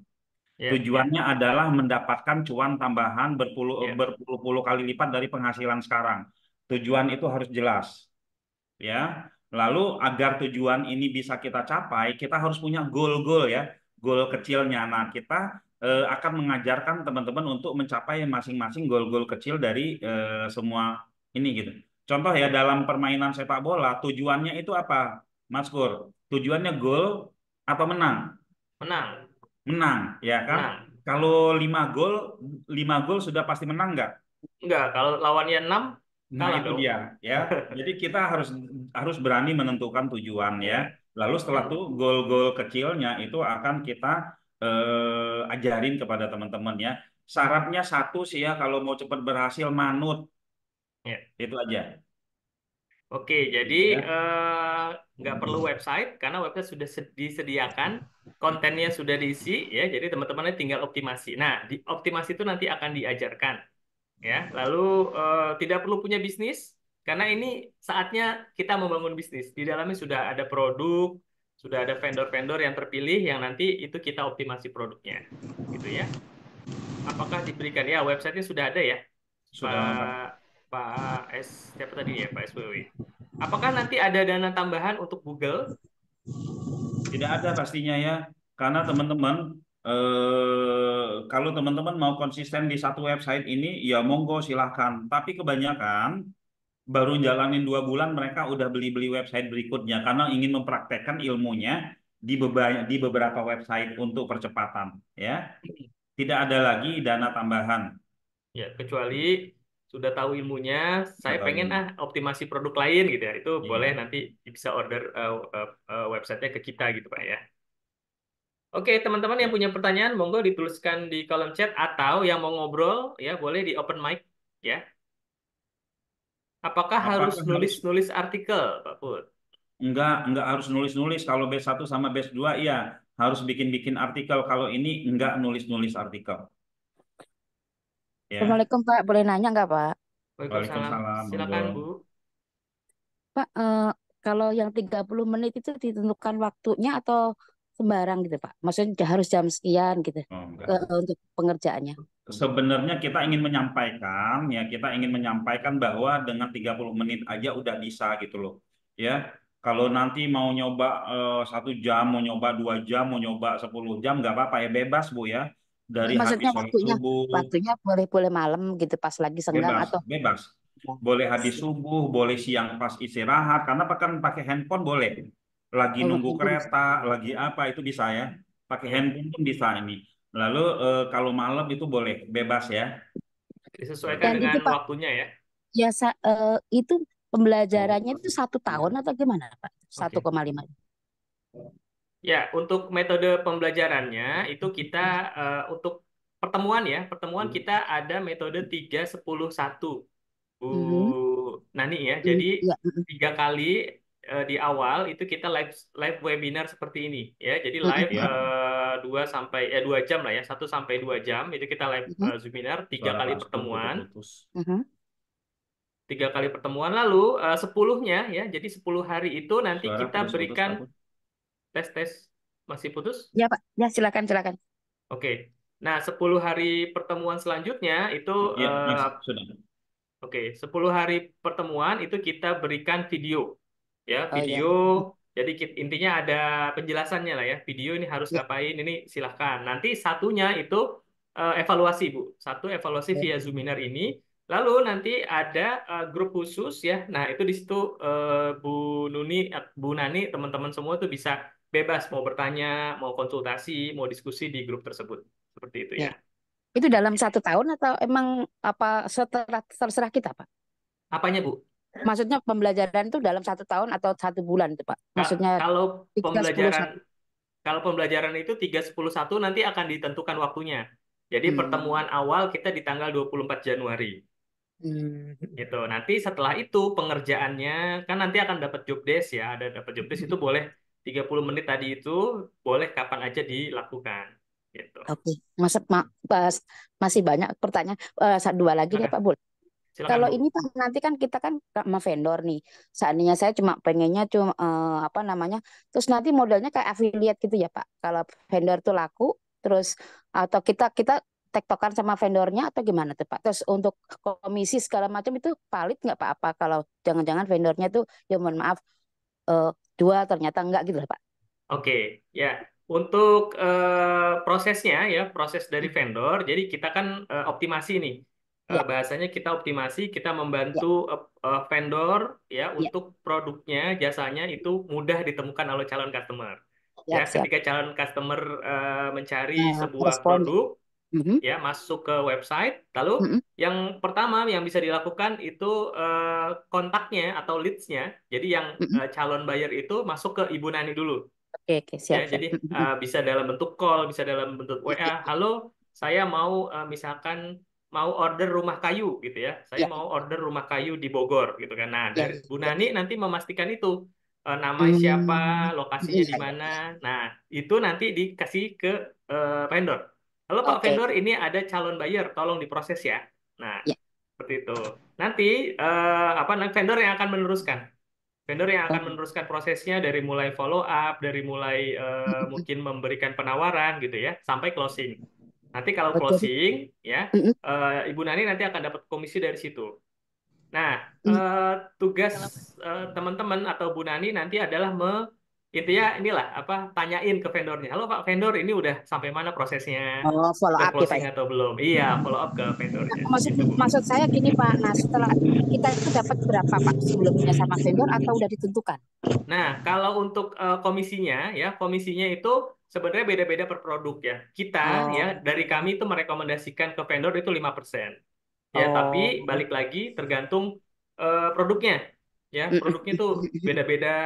Ya, ya, Tujuannya adalah mendapatkan cuan tambahan ya. berpuluh-puluh kali lipat dari penghasilan sekarang. Tujuan itu harus jelas, ya. Lalu agar tujuan ini bisa kita capai, kita harus punya goal-goal ya, goal kecilnya. Nah, kita akan mengajarkan teman-teman untuk mencapai masing-masing goal-goal kecil dari semua ini gitu. Contoh ya, dalam permainan sepak bola, tujuannya itu apa, Mas Pur? Tujuannya goal atau menang? Menang, Menang, ya kan? menang. Kalau 5 gol, 5 gol sudah pasti menang nggak? Enggak, kalau lawannya 6 Nah, kalah itu dong. dia ya. Jadi kita harus harus berani menentukan tujuan ya. Ya. Lalu setelah itu gol-gol kecilnya itu akan kita ajarin kepada teman-teman ya. Syaratnya satu sih ya kalau mau cepat berhasil manut Ya. itu aja Oke, jadi gitu ya. nggak perlu website karena website sudah disediakan, kontennya sudah diisi ya. Jadi teman-temannya tinggal optimasi. Nah, di optimasi itu nanti akan diajarkan ya. Lalu tidak perlu punya bisnis karena ini saatnya kita membangun bisnis. Di dalamnya sudah ada produk, sudah ada vendor-vendor yang terpilih yang nanti itu kita optimasi produknya, gitu ya. Apakah diberikan ya websitenya sudah ada ya, Sudah lengkap. Pak Pak S siapa tadi ya Pak SWW. Apakah nanti ada dana tambahan untuk Google? Tidak ada pastinya ya. Karena teman-teman kalau teman-teman mau konsisten di satu website ini ya monggo silahkan. Tapi kebanyakan baru jalanin 2 bulan mereka udah beli-beli website berikutnya karena ingin mempraktekkan ilmunya di beberapa website untuk percepatan ya. Tidak ada lagi dana tambahan Ya, kecuali sudah tahu ilmunya, saya atau pengen ini. optimasi produk lain gitu ya. Itu boleh Iya, nanti bisa order websitenya ke kita gitu Pak ya. Oke, teman-teman yang ya. punya pertanyaan, monggo dituliskan di kolom chat atau yang mau ngobrol ya boleh di open mic ya. Apakah harus Apakah harus nulis-nulis artikel, Pak Put? enggak harus nulis-nulis kalau B1 sama B2 iya harus bikin-bikin artikel kalau ini enggak nulis-nulis artikel ya. Assalamualaikum Pak, boleh nanya nggak Pak? Waalaikumsalam. Waalaikumsalam, monggo. Silakan, Bu. Pak, kalau yang 30 menit itu ditentukan waktunya atau sembarang gitu Pak? Maksudnya harus jam sekian gitu Oh, enggak. untuk pengerjaannya. Sebenarnya kita ingin menyampaikan bahwa dengan 30 menit aja udah bisa gitu loh. Ya, kalau nanti mau nyoba 1 jam, mau nyoba 2 jam, mau nyoba 10 jam, nggak apa-apa ya, bebas Bu ya. Dari habis Maksudnya sholat waktunya, subuh, waktunya boleh-boleh malam gitu pas lagi senggang bebas, atau bebas. Boleh habis subuh, boleh siang pas istirahat, karena kan pakai handphone boleh. Lagi oh, nunggu itu bisa. kereta, lagi apa itu bisa ya. Pakai Ya, handphone pun bisa ini. Lalu kalau malam itu boleh, bebas ya. disesuaikan Seperti Dan itu. itu dengan Pak, waktunya ya. itu pembelajarannya itu 1 tahun atau gimana Pak? satu Oke. koma lima. Ya, untuk metode pembelajarannya itu kita untuk pertemuan ya, pertemuan kita ada metode 3-10-1, Bu Mhm. Nani ya. Jadi Ya, 3 kali di awal itu kita live live webinar seperti ini ya. Jadi live Ya, 2 jam lah ya, 1 sampai 2 jam itu kita live Mhm, seminar, tiga Suara kali Pak Aspar pertemuan, putus-putus. mhm. 3 kali pertemuan lalu 10-nya ya, jadi 10 hari itu nanti Suara kita putus-putus berikan Pak Put. tes masih putus. Ya Pak, ya silakan silakan. Oke. Nah, 10 hari pertemuan selanjutnya itu Iya, Mas, sudah. oke, 10 hari pertemuan itu kita berikan video. Ya, Oh ya, video. Jadi intinya ada penjelasannya lah ya. Video ini harus ya, ngapain, ini silahkan. Nanti satunya itu evaluasi, Bu. Satu evaluasi ya. via Zoominar ini. Lalu nanti ada grup khusus ya. Nah, itu di situ Bu Nuni, Bu Nani, teman-teman semua tuh bisa bebas mau bertanya, mau konsultasi, mau diskusi di grup tersebut. Seperti itu Ya. ya. Itu dalam 1 tahun atau emang apa setelah terserah kita Pak? Apanya, Bu? Maksudnya pembelajaran itu dalam 1 tahun atau 1 bulan itu Pak? Maksudnya Kalau 3, 10, pembelajaran 1. Kalau pembelajaran itu 3-10-1 nanti akan ditentukan waktunya. Jadi Hmm. pertemuan awal kita di tanggal 24 Januari. Hmm. Gitu. Nanti setelah itu pengerjaannya kan nanti akan dapat job desk ya. Ada dapat job desk itu boleh 30 menit tadi itu boleh kapan aja dilakukan. Gitu. Oke, masih banyak pertanyaan. 2 lagi deh Silakan. Pak Bul. Silakan, Kalau Bu. ini Pak nanti kan kita kan sama vendor nih. Seandainya saya cuma pengennya cuma apa namanya, terus nanti modelnya kayak affiliate gitu ya Pak. Kalau vendor tuh laku, terus atau kita kita tektokan sama vendornya atau gimana tuh Pak? Terus untuk komisi segala macam itu valid nggak Pak? Apa kalau jangan-jangan vendornya tuh ya mohon maaf eh, jual ternyata enggak gitu lah Pak? Oke, ya. Untuk prosesnya ya, proses dari vendor, jadi kita kan optimasi nih. Ya, Bahasanya kita optimasi, kita ya, membantu vendor ya ya, untuk produknya, jasanya itu mudah ditemukan oleh calon customer. Ya, siap, siap. ketika calon customer mencari sebuah Respon. produk, Mhm, ya masuk ke website, lalu mhm, yang pertama yang bisa dilakukan itu kontaknya atau leads-nya. Jadi yang mhm. calon buyer itu masuk ke Ibu Nani dulu. Oke, oke, Ya, siap, siap. jadi Mhm, bisa dalam bentuk call, bisa dalam bentuk WA. Halo, saya mau misalkan mau order rumah kayu gitu ya. Saya ya, mau order rumah kayu di Bogor gitu kan. Nah, ya, dari Bu ya. Nani nanti memastikan itu nama siapa, Hmm, lokasinya di iya, iya. mana. Nah, itu nanti dikasih ke vendor. Halo Pak Oke, vendor, ini ada calon buyer, tolong diproses ya. Nah, ya. seperti itu. Nanti apa vendor yang akan meneruskan. Vendor yang akan Oh, meneruskan prosesnya dari mulai follow up, dari mulai mhm, mungkin memberikan penawaran gitu ya, sampai closing. Nanti kalau oh, jadi, closing ya, mhm, Ibu Nani nanti akan dapat komisi dari situ. Nah, mhm. tugas teman-teman atau Bu Nani nanti adalah intinya inilah apa tanyain ke vendornya. Halo Pak vendor, ini udah sampai mana prosesnya? Oh, follow Udah up ya Pak closing ya. atau belum? Iya, follow up ke Nah, vendornya. maksud Gitu, Bu. maksud saya gini Pak. Nah, setelah kita itu dapat berapa Pak sebelumnya sama vendor atau udah ditentukan? Nah, kalau untuk komisinya ya, komisinya itu sebenarnya beda-beda per produk ya. Kita ya Oh, dari kami itu merekomendasikan ke vendor itu 5%. Ya, tapi oh, balik lagi tergantung produknya. Ya, mhm, produknya mhm, tuh mhm. beda-beda.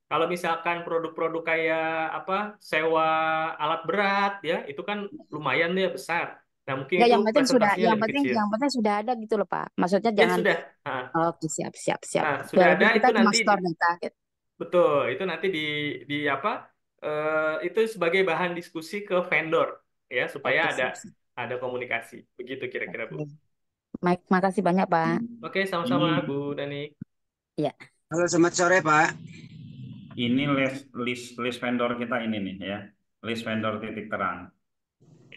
Kalau misalkan produk-produk kayak apa sewa alat berat ya, itu kan lumayan ya besar. Nah, mungkin Ya, itu yang penting sudah, presentasinya lebih kecil. yang penting sudah ada gitu loh Pak. Maksudnya Ya jangan. sudah. Nah, Oke, siap, siap, siap. nah, sudah ada Walaupun kita itu cuma nanti store data. Gitu. betul, itu nanti di apa? Itu sebagai bahan diskusi ke vendor ya supaya Oke, ada siap, siap. komunikasi. Begitu kira-kira, Bu. Oke. Makasih banyak Pak. Oke, sama-sama Ini Bu Dani. Ya. Halo, selamat sore, Pak. ini list vendor kita ini nih ya. List vendor titik terang.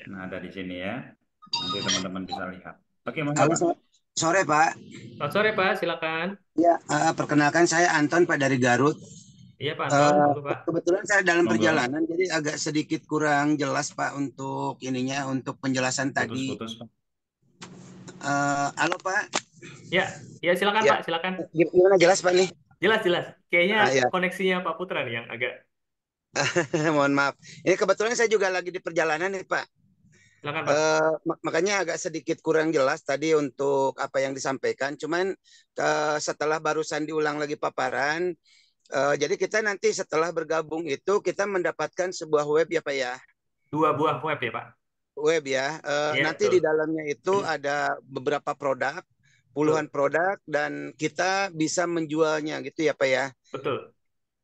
Nah, ada di sini ya. Nanti teman-teman bisa lihat. Oke, monggo Halo, Pak. sore, Pak. Selamat sore, Pak. Silakan. Ya, perkenalkan saya Anton, Pak, dari Garut. Iya, Pak Anton. Monggo, Pak. Kebetulan saya dalam Monggo. perjalanan, jadi agak sedikit kurang jelas, Pak, untuk ininya, untuk penjelasan tadi. Putus-putus Pak. Halo, Pak. Ya, ya silakan, Ya, Pak. Silakan. gimana jelas, Pak, nih? Jelas, jelas. Kayaknya Ya, koneksinya Pak Putra nih yang agak. mohon maaf. Ini kebetulan saya juga lagi di perjalanan nih, Pak. Silakan, Pak. Makanya agak sedikit kurang jelas tadi untuk apa yang disampaikan. Cuman setelah barusan diulang lagi paparan, jadi kita nanti setelah bergabung itu kita mendapatkan sebuah web ya Pak ya. 2 buah web ya, Pak. Web ya. Iya, Nanti betul. di dalamnya itu ada beberapa produk, puluhan Betul. produk dan kita bisa menjualnya gitu ya Pak ya. Betul.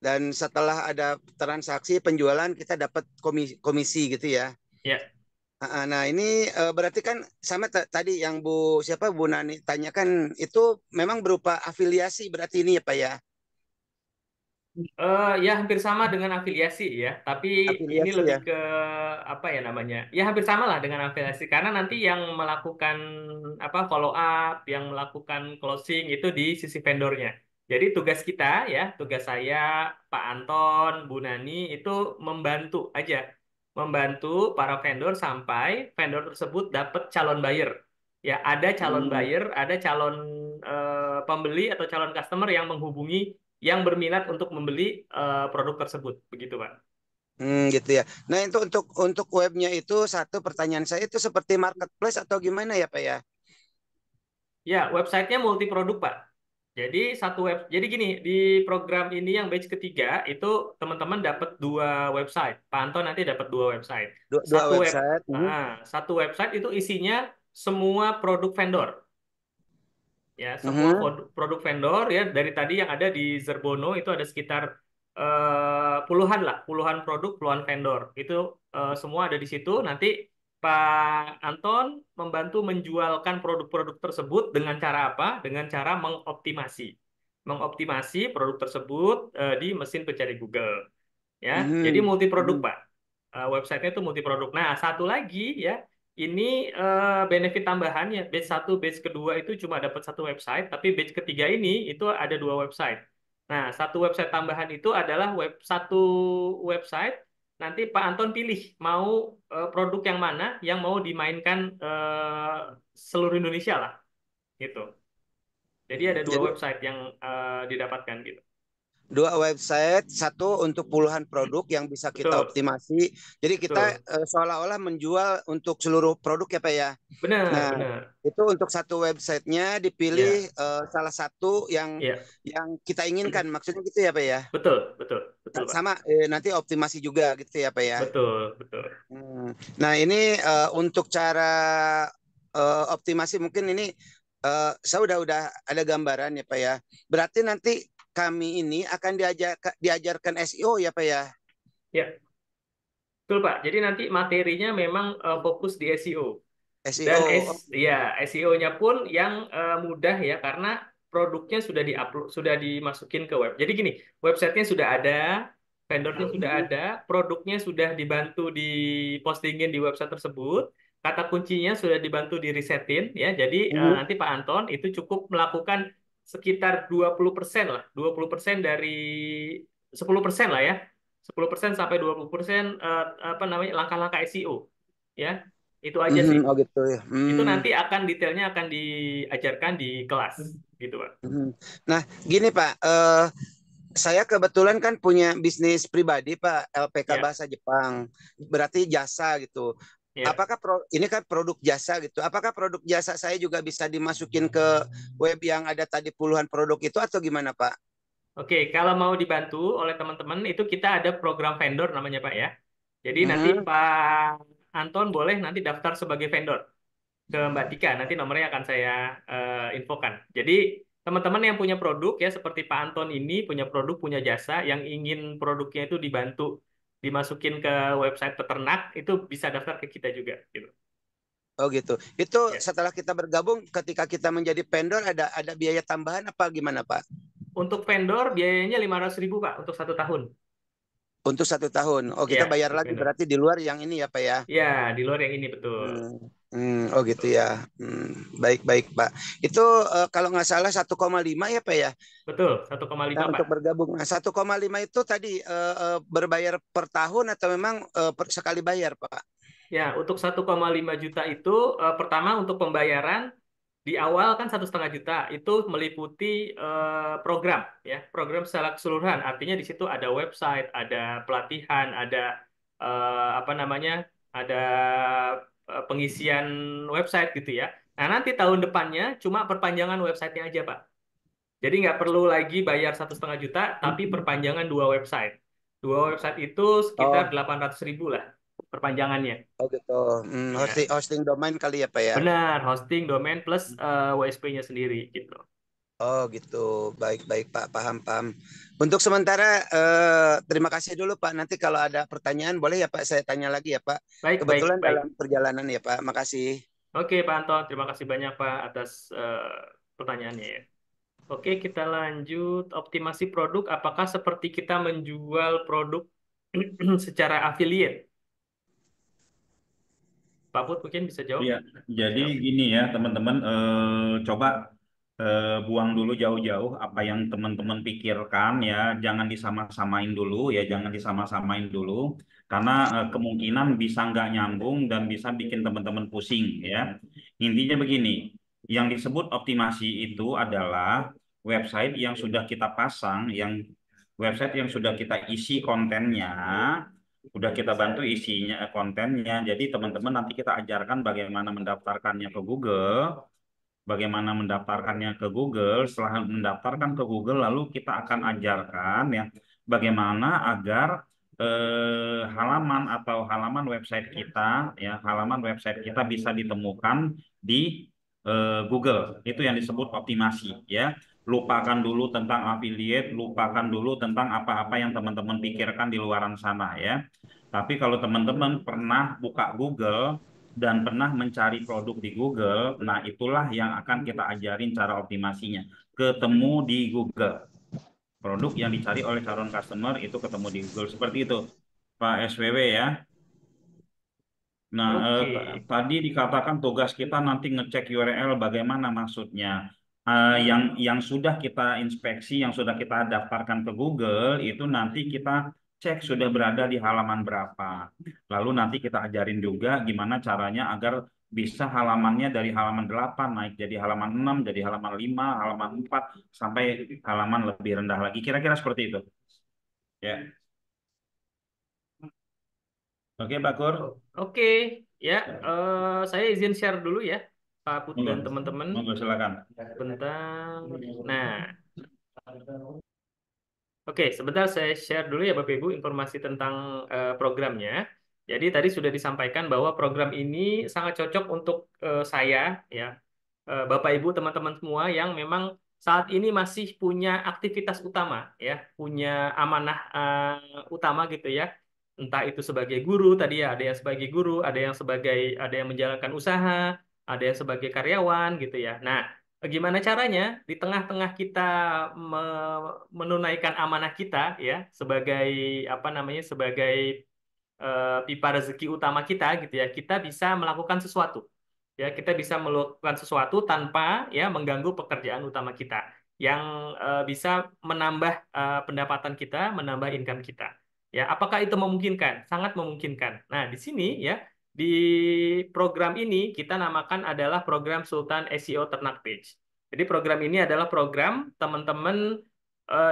Dan setelah ada transaksi penjualan kita dapat komisi gitu ya. Ya. Nah, ini berarti kan sama tadi yang siapa Bu Nani tanyakan itu memang berupa afiliasi berarti ini ya Pak ya. Ya hampir sama dengan afiliasi ya, tapi ini Afiliasi lebih ya. ke apa ya namanya? Ya hampir sama lah dengan afiliasi karena nanti yang melakukan apa follow up, yang melakukan closing itu di sisi vendornya. Jadi tugas kita ya, tugas saya, Pak Anton, Bu Nani itu membantu aja, membantu para vendor sampai vendor tersebut dapat calon buyer. Ya, ada calon Hmm, buyer, ada calon pembeli atau calon customer yang menghubungi yang berminat untuk membeli produk tersebut, begitu Pak. gitu ya. Nah, itu untuk webnya itu satu pertanyaan saya itu seperti marketplace atau gimana ya Pak ya? Ya, websitenya multi produk Pak. Jadi jadi gini di program ini yang batch ketiga itu teman-teman dapat dua website. Pak Anton nanti dapat dua website. Dua Satu web, website. satu website itu isinya semua produk vendor. Ya, semua Mhm. produk vendor ya dari tadi yang ada di Zerbono itu ada sekitar puluhan lah, puluhan produk, puluhan vendor. Itu semua ada di situ. Nanti Pak Anton membantu menjualkan produk-produk tersebut dengan cara apa? Dengan cara mengoptimasi produk tersebut di mesin pencari Google. Ya, jadi Mhm. multi produk Mhm. Pak. Websitenya itu multi produk. Nah, satu lagi ya, ini benefit tambahannya. Batch satu, batch kedua itu cuma dapat satu website, tapi batch ketiga ini itu ada dua website. Nah, satu website tambahan itu adalah satu website. Nanti Pak Anton pilih mau produk yang mana yang mau dimainkan seluruh Indonesia lah, gitu. Jadi ada dua Jadi website yang didapatkan gitu. dua website, satu untuk puluhan produk yang bisa kita Betul, optimasi. Jadi kita betul. seolah-olah menjual untuk seluruh produk ya Pak ya. Benar, Nah, benar. itu untuk satu websitenya dipilih Ya, salah satu ya. yang kita inginkan. Maksudnya gitu ya Pak ya. Betul, betul, betul, Pak. Sama nanti optimasi juga gitu ya Pak ya. Betul, betul. Nah, ini untuk cara optimasi mungkin ini saya udah ada gambaran ya Pak ya. Berarti nanti kami ini akan diajarkan SEO ya Pak ya. Ya, betul, Pak. Jadi nanti materinya memang fokus di SEO. Dan SEO. ya SEO-nya pun yang mudah ya karena produknya sudah diupload, sudah dimasukin ke web. Jadi gini, websitenya sudah ada, vendornya sudah ada, produknya sudah dibantu dipostingin di website tersebut, kata kuncinya sudah dibantu di resetin ya. Jadi nanti Pak Anton itu cukup melakukan sekitar 20% lah, 20% dari 10% lah ya. 10% sampai 20% apa namanya langkah-langkah SEO ya. Itu aja sih. Oh gitu ya. Itu nanti akan detailnya akan diajarkan di kelas gitu, Pak. Nah, gini Pak, saya kebetulan kan punya bisnis pribadi Pak, LPK Ya, Bahasa Jepang. Berarti jasa gitu. ya. Ini kan produk jasa gitu. Apakah produk jasa saya juga bisa dimasukin ke web yang ada tadi puluhan produk itu atau gimana Pak? Oke, kalau mau dibantu oleh teman-teman itu kita ada program vendor namanya, Pak ya. Jadi nanti Mhm. Pak Anton boleh nanti daftar sebagai vendor ke Mbak Tika. Nanti nomornya akan saya infokan. Jadi teman-teman yang punya produk ya seperti Pak Anton ini punya produk, punya jasa yang ingin produknya itu dibantu dimasukin ke website peternak itu bisa daftar ke kita juga gitu. Oh gitu. Itu Ya. setelah kita bergabung, ketika kita menjadi vendor ada biaya tambahan apa gimana Pak? Untuk vendor biayanya 500.000 Pak untuk 1 tahun. Untuk 1 tahun. Oh kita Ya, bayar untuk lagi vendor. berarti di luar yang ini ya Pak ya? Ya, di luar yang ini betul. Oh gitu ya. Baik-baik Pak. Itu kalau nggak salah 1,5 ya Pak ya? Betul, 1,5 Nah, Pak. untuk bergabung. Nah, 1,5 itu tadi berbayar per tahun atau memang sekali bayar Pak? Ya, untuk 1,5 juta itu pertama untuk pembayaran di awal kan 1,5 juta itu meliputi program ya, program secara keseluruhan. Artinya di situ ada website, ada pelatihan, ada apa namanya, ada pengisian website gitu ya. Nah, nanti tahun depannya cuma perpanjangan websitenya aja, Pak. Jadi nggak perlu lagi bayar 1,5 juta, tapi perpanjangan dua website. Dua website itu sekitar Oh, 800.000 lah perpanjangannya. oh gitu. Ya, Hosting domain kali ya Pak ya? benar, hosting, domain plus WSP-nya sendiri gitu. Oh gitu, baik-baik Pak, paham-paham. Untuk sementara terima kasih dulu Pak. Nanti kalau ada pertanyaan boleh ya Pak saya tanya lagi ya Pak. Baik, baik, Kebetulan baik. dalam perjalanan ya Pak. Makasih. Oke, Pak Anton, terima kasih banyak Pak atas pertanyaannya ya. Oke, kita lanjut. Optimasi produk, apakah seperti kita menjual produk secara affiliate? Pak Put mungkin bisa jawab. Iya, jadi Ya. gini ya teman-teman, coba buang dulu jauh-jauh apa yang teman-teman pikirkan ya, jangan disama-samain dulu ya, jangan disama-samain dulu, karena kemungkinan bisa nggak nyambung dan bisa bikin teman-teman pusing ya. Intinya begini, yang disebut optimasi itu adalah website yang sudah kita pasang, website yang sudah kita isi kontennya, udah kita bantu isinya kontennya. Jadi teman-teman nanti kita ajarkan bagaimana mendaftarkannya ke Google, bagaimana mendaftarkannya ke Google. Setelah mendaftarkan ke Google, lalu kita akan ajarkan ya bagaimana agar halaman atau halaman website kita ya, halaman website kita bisa ditemukan di Google. Itu yang disebut optimasi ya. Lupakan dulu tentang affiliate, lupakan dulu tentang apa-apa yang teman-teman pikirkan di luaran sana ya. Tapi kalau teman-teman pernah buka Google dan pernah mencari produk di Google, nah itulah yang akan kita ajarin cara optimasinya. Ketemu di Google. Produk yang dicari oleh calon customer itu ketemu di Google. Seperti itu, Pak SWW ya. Nah, Oke. tadi dikatakan tugas kita nanti ngecek URL, bagaimana maksudnya? Yang sudah kita inspeksi, yang sudah kita daftarkan ke Google, itu nanti kita cek sudah berada di halaman berapa. Lalu nanti kita ajarin juga gimana caranya agar bisa halamannya dari halaman 8 naik jadi halaman 6, jadi halaman 5, halaman 4, sampai halaman lebih rendah lagi. Kira-kira seperti itu. Ya. Oke, Pak Kur. Oke, ya. Saya izin share dulu ya, Pak Put Monggo, dan teman-teman. monggo silakan. Bentar. Nah, oke, sebentar saya share dulu ya Bapak Ibu informasi tentang programnya. Jadi tadi sudah disampaikan bahwa program ini sangat cocok untuk saya ya, Bapak Ibu teman-teman semua yang memang saat ini masih punya aktivitas utama ya, punya amanah utama gitu ya. Entah itu sebagai guru tadi ya, ada yang sebagai guru, ada yang menjalankan usaha, ada yang sebagai karyawan gitu ya. Nah, gimana caranya di tengah-tengah kita menunaikan amanah kita ya sebagai apa namanya sebagai pipa rezeki utama kita gitu ya, kita bisa melakukan sesuatu ya, kita bisa melakukan sesuatu tanpa ya mengganggu pekerjaan utama kita yang bisa menambah pendapatan kita, menambah income kita ya. Apakah itu memungkinkan? Sangat memungkinkan. Nah, di sini ya, di program ini kita namakan adalah program Sultan SEO Ternak Page. Jadi program ini adalah program teman-teman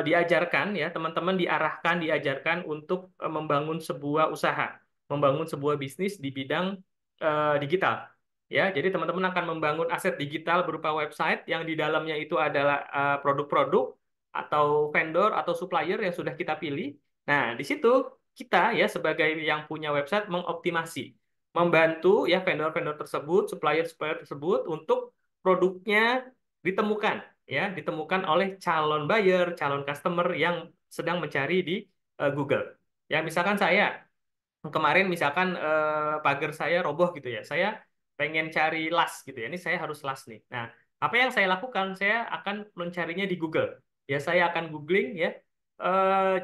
diajarkan ya, teman-teman diarahkan, diajarkan untuk membangun sebuah usaha, membangun sebuah bisnis di bidang digital. Ya, jadi teman-teman akan membangun aset digital berupa website yang di dalamnya itu adalah produk-produk atau vendor atau supplier yang sudah kita pilih. Nah, di situ kita ya sebagai yang punya website mengoptimasi, membantu ya vendor-vendor tersebut, supplier-supplier tersebut untuk produknya ditemukan ya, ditemukan oleh calon buyer, calon customer yang sedang mencari di Google. Ya, misalkan saya kemarin misalkan pagar saya roboh gitu ya. Saya pengen cari las gitu ya. Ini saya harus las nih. Nah, apa yang saya lakukan? Saya akan mencarinya di Google. Ya, saya akan googling ya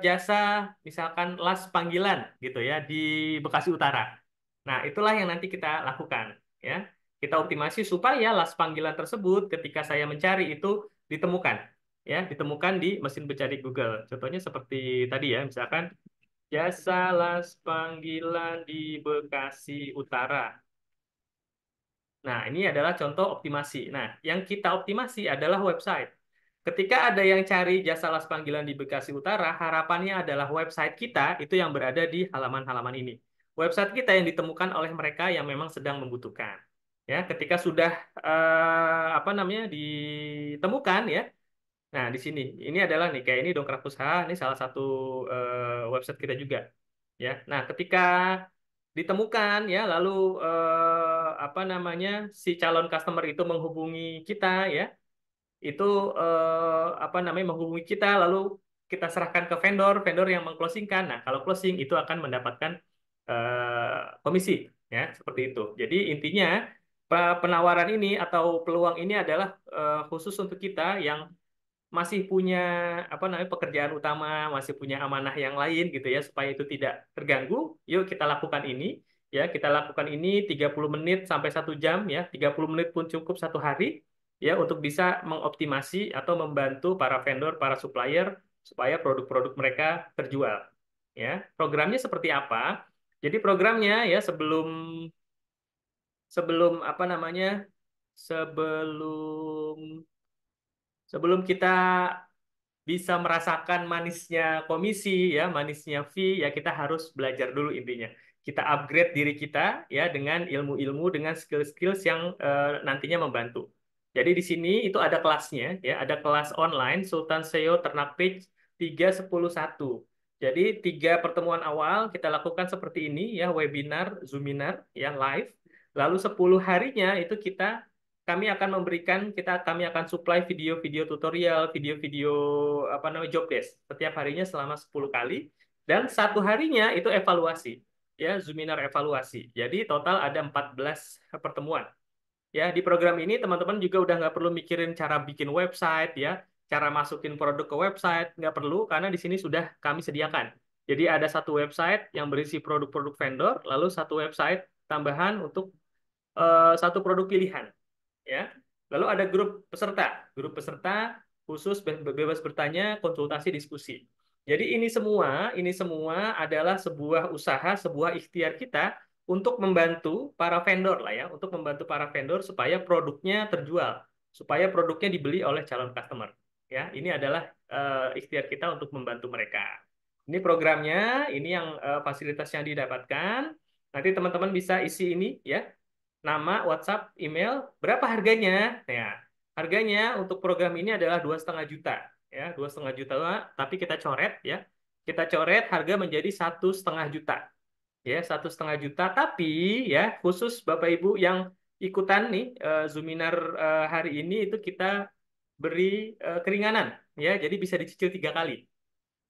jasa misalkan las panggilan gitu ya di Bekasi Utara. Nah, itulah yang nanti kita lakukan ya. Kita optimasi supaya las panggilan tersebut ketika saya mencari itu ditemukan ya, ditemukan di mesin pencari Google. Contohnya seperti tadi ya, misalkan jasa las panggilan di Bekasi Utara. Nah, ini adalah contoh optimasi. Nah, yang kita optimasi adalah website. Ketika ada yang cari jasa las panggilan di Bekasi Utara, harapannya adalah website kita itu yang berada di halaman-halaman ini. Website kita yang ditemukan oleh mereka yang memang sedang membutuhkan. Ya, ketika sudah apa namanya ditemukan ya. Nah, di sini ini adalah nih kayak ini Dongkrak Usaha, ini salah satu website kita juga. Ya. Nah, ketika ditemukan ya lalu apa namanya si calon customer itu menghubungi kita ya, itu apa namanya menghubungi kita lalu kita serahkan ke vendor, vendor yang mengclosingkan. Nah, kalau closing itu akan mendapatkan komisi ya, seperti itu. Jadi intinya penawaran ini atau peluang ini adalah khusus untuk kita yang masih punya apa namanya pekerjaan utama, masih punya amanah yang lain gitu ya, supaya itu tidak terganggu. Yuk kita lakukan ini ya, kita lakukan ini 30 menit sampai 1 jam ya, 30 menit pun cukup 1 hari ya untuk bisa mengoptimasi atau membantu para vendor, para supplier supaya produk-produk mereka terjual. Ya, programnya seperti apa? Jadi programnya ya sebelum sebelum apa namanya? Sebelum sebelum kita bisa merasakan manisnya komisi ya, manisnya fee ya kita harus belajar dulu intinya. Kita upgrade diri kita ya dengan ilmu-ilmu, dengan skill-skills yang nantinya membantu. Jadi di sini itu ada kelasnya ya, ada kelas online Sultan SEO Ternak Page 3.10.1. Jadi 3 pertemuan awal kita lakukan seperti ini ya, webinar, Zoominar ya live. Lalu 10 harinya itu kami akan supply video-video tutorial, video-video apa namanya job desk setiap harinya selama 10 kali dan 1 harinya itu evaluasi ya, Zoominar evaluasi. Jadi total ada 14 pertemuan. Ya, di program ini teman-teman juga udah nggak perlu mikirin cara bikin website ya, cara masukin produk ke website, nggak perlu karena di sini sudah kami sediakan. Jadi ada satu website yang berisi produk-produk vendor, lalu satu website tambahan untuk satu produk pilihan ya. Lalu ada grup peserta khusus bebas bertanya, konsultasi, diskusi. Jadi ini semua adalah sebuah usaha, sebuah ikhtiar kita untuk membantu para vendor lah ya, untuk membantu para vendor supaya produknya terjual, supaya produknya dibeli oleh calon customer. Ya, ini adalah ikhtiar kita untuk membantu mereka. Ini programnya, ini yang fasilitas yang didapatkan. Nanti teman-teman bisa isi ini ya, nama, WhatsApp, email, berapa harganya? Ya, harganya untuk program ini adalah 2,5 juta, ya 2,5 juta, tapi kita coret ya, kita coret harga menjadi 1,5 juta, ya 1,5 juta. Tapi ya khusus Bapak Ibu yang ikutan nih Zoominar hari ini itu kita beri keringanan, ya jadi bisa dicicil 3 kali.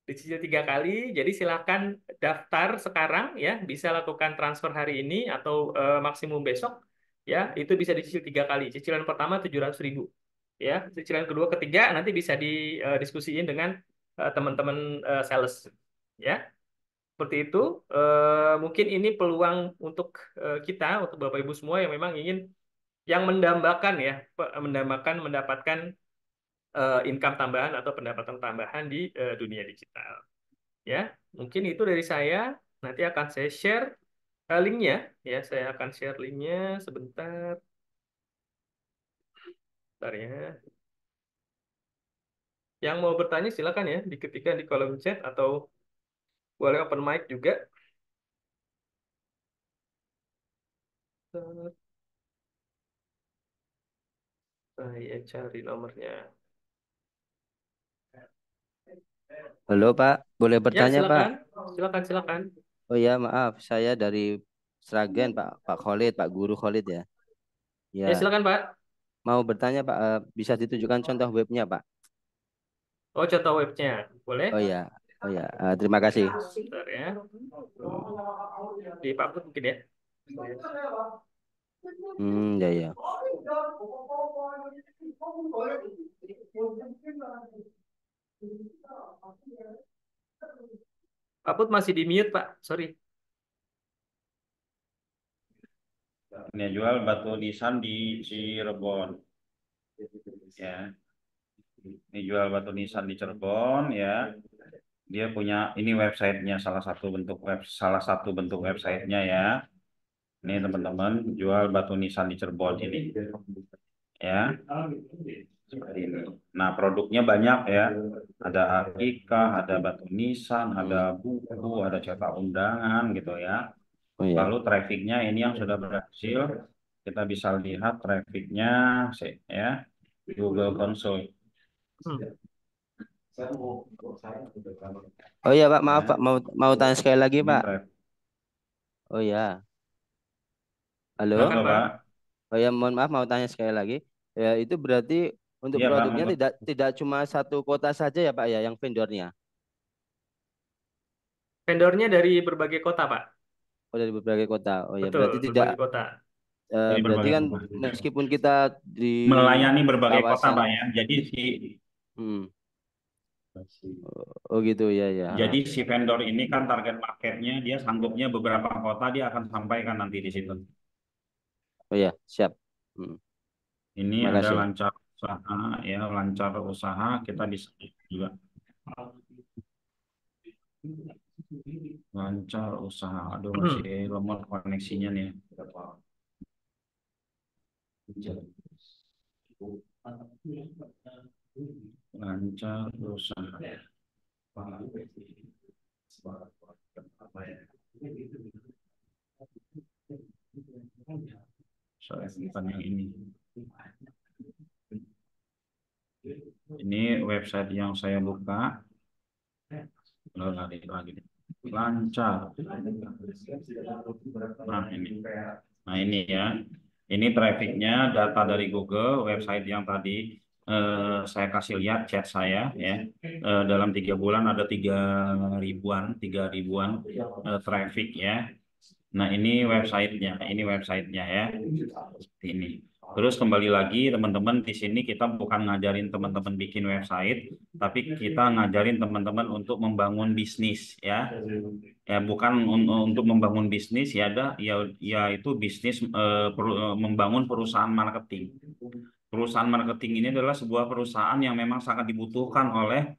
Dicicil 3 kali, jadi silahkan daftar sekarang ya, bisa lakukan transfer hari ini atau maksimum besok ya, itu bisa dicicil 3 kali. Cicilan pertama 700.000 ya, cicilan kedua, ketiga nanti bisa didiskusiin dengan teman-teman sales ya. Seperti itu. Mungkin ini peluang untuk kita, untuk Bapak Ibu semua yang memang ingin yang mendambakan ya, mendambakan mendapatkan income tambahan atau pendapatan tambahan di dunia digital. Ya, mungkin itu dari saya. Nanti akan saya share linknya. Ya, saya akan share linknya sebentar. Bentar ya. Yang mau bertanya silakan ya, diketikkan di kolom chat atau boleh open mic juga. Saya cari nomornya. Halo Pak, boleh Ya, bertanya Pak? silakan. Silakan, silakan. Oh ya maaf, saya dari Sragen Pak, Pak Khalid, Pak Guru Khalid ya. Ya, Ya, silakan, Pak. mau bertanya Pak, bisa ditunjukkan contoh webnya Pak? Oh, contoh webnya. Boleh? Oh ya, oh ya, terima kasih. Bentar ya. Hmm, Di Pak Put mungkin ya. ya ya. Pak Put masih di mute, Pak. Sorry. Ini jual batu nisan di Cirebon. Ya. Ini jual batu nisan di Cirebon ya. Dia punya ini websitenya, salah satu bentuk websitenya ya. Ini teman-teman jual batu nisan di Cirebon ini ya. Seperti ini. Nah, produknya banyak ya. Ada akikah, ada batu nisan, ada buku, ada cetak undangan gitu ya. Oh ya. Lalu trafficnya ini yang sudah berhasil, kita bisa lihat trafficnya ya, Google Console. Oh ya Pak, maaf Ya. Pak, mau tanya sekali lagi Ini Pak. Oh ya, halo. Silakan, Pak. Pak. Oh ya, mohon maaf mau tanya sekali lagi. Ya itu berarti Untuk Iya, Pak. produknya tidak cuma satu kota saja ya Pak ya yang vendornya. Vendornya dari berbagai kota, Pak. Oh dari berbagai kota. Oh ya Betul, berarti tidak berbagai kota. Dari berarti berbagai kan kota. meskipun kita di Melayani berbagai kota, kawasan Pak ya. Jadi hmm, oh gitu ya ya. si vendor ini kan target marketnya dia sanggupnya beberapa kota dia akan sampaikan nanti di situ. Oh ya, siap. Hmm, Ini ada makasih. lancar usaha ya, lancar usaha kita bisa juga lancar usaha. Aduh masih lemot koneksinya nih. Lancar usaha. Soalnya bukan yang ini. Ini website yang saya buka. Lagi. Lancar. Nah ini ya. Ini trafficnya data dari Google, website yang tadi saya kasih lihat chat saya ya. Dalam 3 bulan ada 3 ribuan traffic ya. Nah ini websitenya ya. Seperti ini. Terus kembali lagi teman-teman di sini kita bukan ngajarin teman-teman bikin website, tapi kita ngajarin teman-teman untuk membangun bisnis ya. Ya bukan untuk membangun bisnis ya itu bisnis membangun perusahaan marketing. Perusahaan marketing ini adalah sebuah perusahaan yang memang sangat dibutuhkan oleh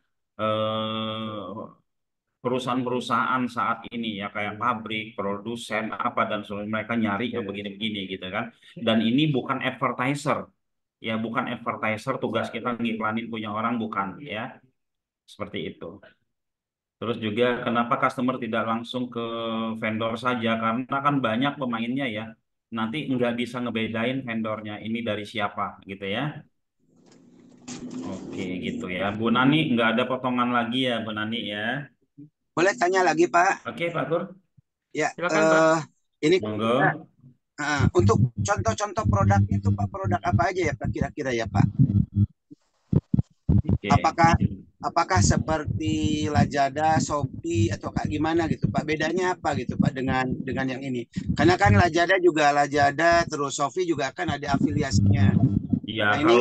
perusahaan-perusahaan saat ini ya kayak pabrik, produsen apa dan seluruh mereka nyari yang begini-begini gitu kan. Dan ini bukan advertiser. Ya bukan advertiser, tugas kita ngiklanin punya orang bukan ya. Seperti itu. Terus juga kenapa customer tidak langsung ke vendor saja karena kan banyak pemainnya ya. Nanti nggak bisa ngebedain vendornya ini dari siapa gitu ya. Oke gitu ya. Bu Nani nggak ada potongan lagi ya Bu Nani ya. Boleh tanya lagi, Pak? Oke Pak Kur. Ya, Silakan, Pak. ini Monggo. untuk contoh-contoh produknya itu Pak, produk apa aja ya Pak kira-kira ya Pak? Oke. Apakah seperti Lazada, Shopee atau kayak gimana gitu Pak? Bedanya apa gitu Pak dengan yang ini? Karena kan Lazada terus Shopee juga kan ada afiliasinya. Iya, Nah, ini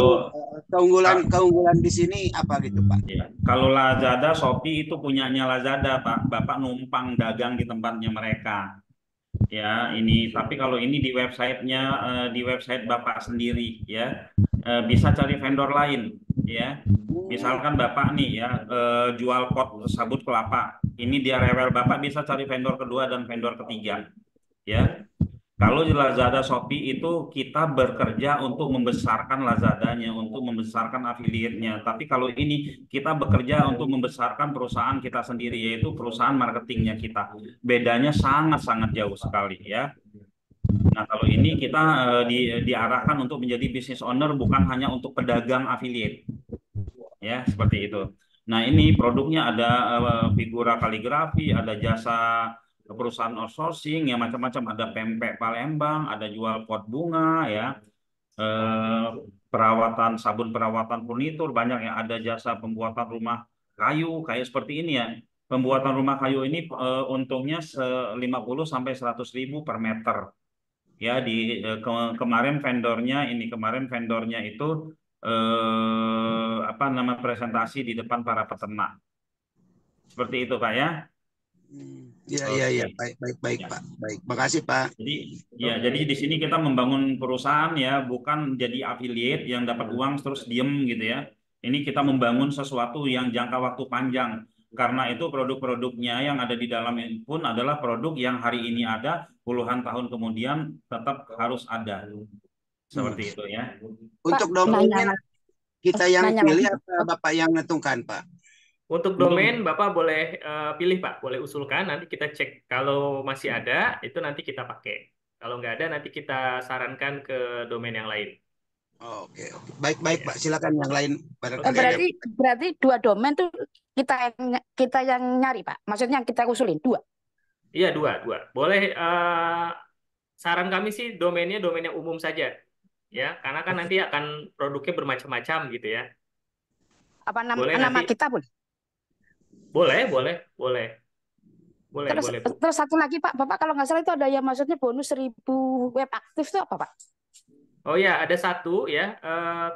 keunggulan di sini apa gitu Pak? Ya, kalau Lazada, Shopee itu punyanya Lazada, Pak. Bapak numpang dagang di tempatnya mereka. Ya, ini. Tapi kalau ini di websitenya, di website Bapak sendiri, ya, bisa cari vendor lain, ya. Misalkan Bapak nih, ya, jual pot sabut kelapa. Ini dia rewel Bapak bisa cari vendor kedua dan vendor ketiga, ya. Kalau di Lazada Shopee itu kita bekerja untuk membesarkan Lazadanya, untuk membesarkan afiliatnya. Tapi kalau ini kita bekerja untuk membesarkan perusahaan kita sendiri, yaitu perusahaan marketingnya kita. Bedanya sangat-sangat jauh sekali ya. Nah kalau ini kita diarahkan untuk menjadi business owner bukan hanya untuk pedagang afiliat. Ya seperti itu. Nah ini produknya ada figura kaligrafi, ada jasa perusahaan outsourcing ya macam-macam, ada pempek Palembang, ada jual pot bunga ya, perawatan sabun perawatan furnitur banyak ya, ada jasa pembuatan rumah kayu kayak seperti ini ya. Pembuatan rumah kayu ini untungnya 50 sampai 100.000 per meter. Ya kemarin vendornya itu apa nama presentasi di depan para peternak. Seperti itu Pak ya. Iya, baik Ya. Pak, baik, makasih Pak. Jadi di sini kita membangun perusahaan ya, bukan jadi affiliate yang dapat uang terus diem gitu ya. Ini kita membangun sesuatu yang jangka waktu panjang. Karena itu produk-produknya yang ada di dalam ini pun adalah produk yang hari ini ada, puluhan tahun kemudian tetap harus ada. Seperti itu ya. Untuk domainnya kita yang pilih atau Bapak yang menentukan Pak? Untuk domain Bapak boleh pilih Pak, boleh usulkan, nanti kita cek kalau masih ada, itu nanti kita pakai. Kalau nggak ada, nanti kita sarankan ke domain yang lain. Oke. Baik Pak, silakan yang lain. Berarti 2 domain tuh kita yang nyari Pak, maksudnya kita usulin 2. Iya 2. Boleh. Saran kami sih domainnya domain yang umum saja. ya, karena kan nanti akan produknya bermacam-macam gitu ya. Apa Boleh nama nanti, kita pun. boleh, boleh, boleh, boleh, Terus boleh Bu. terus satu lagi Pak, Bapak kalau nggak salah itu ada yang maksudnya bonus 1.000 web aktif itu apa Pak? Oh ya, ada satu ya,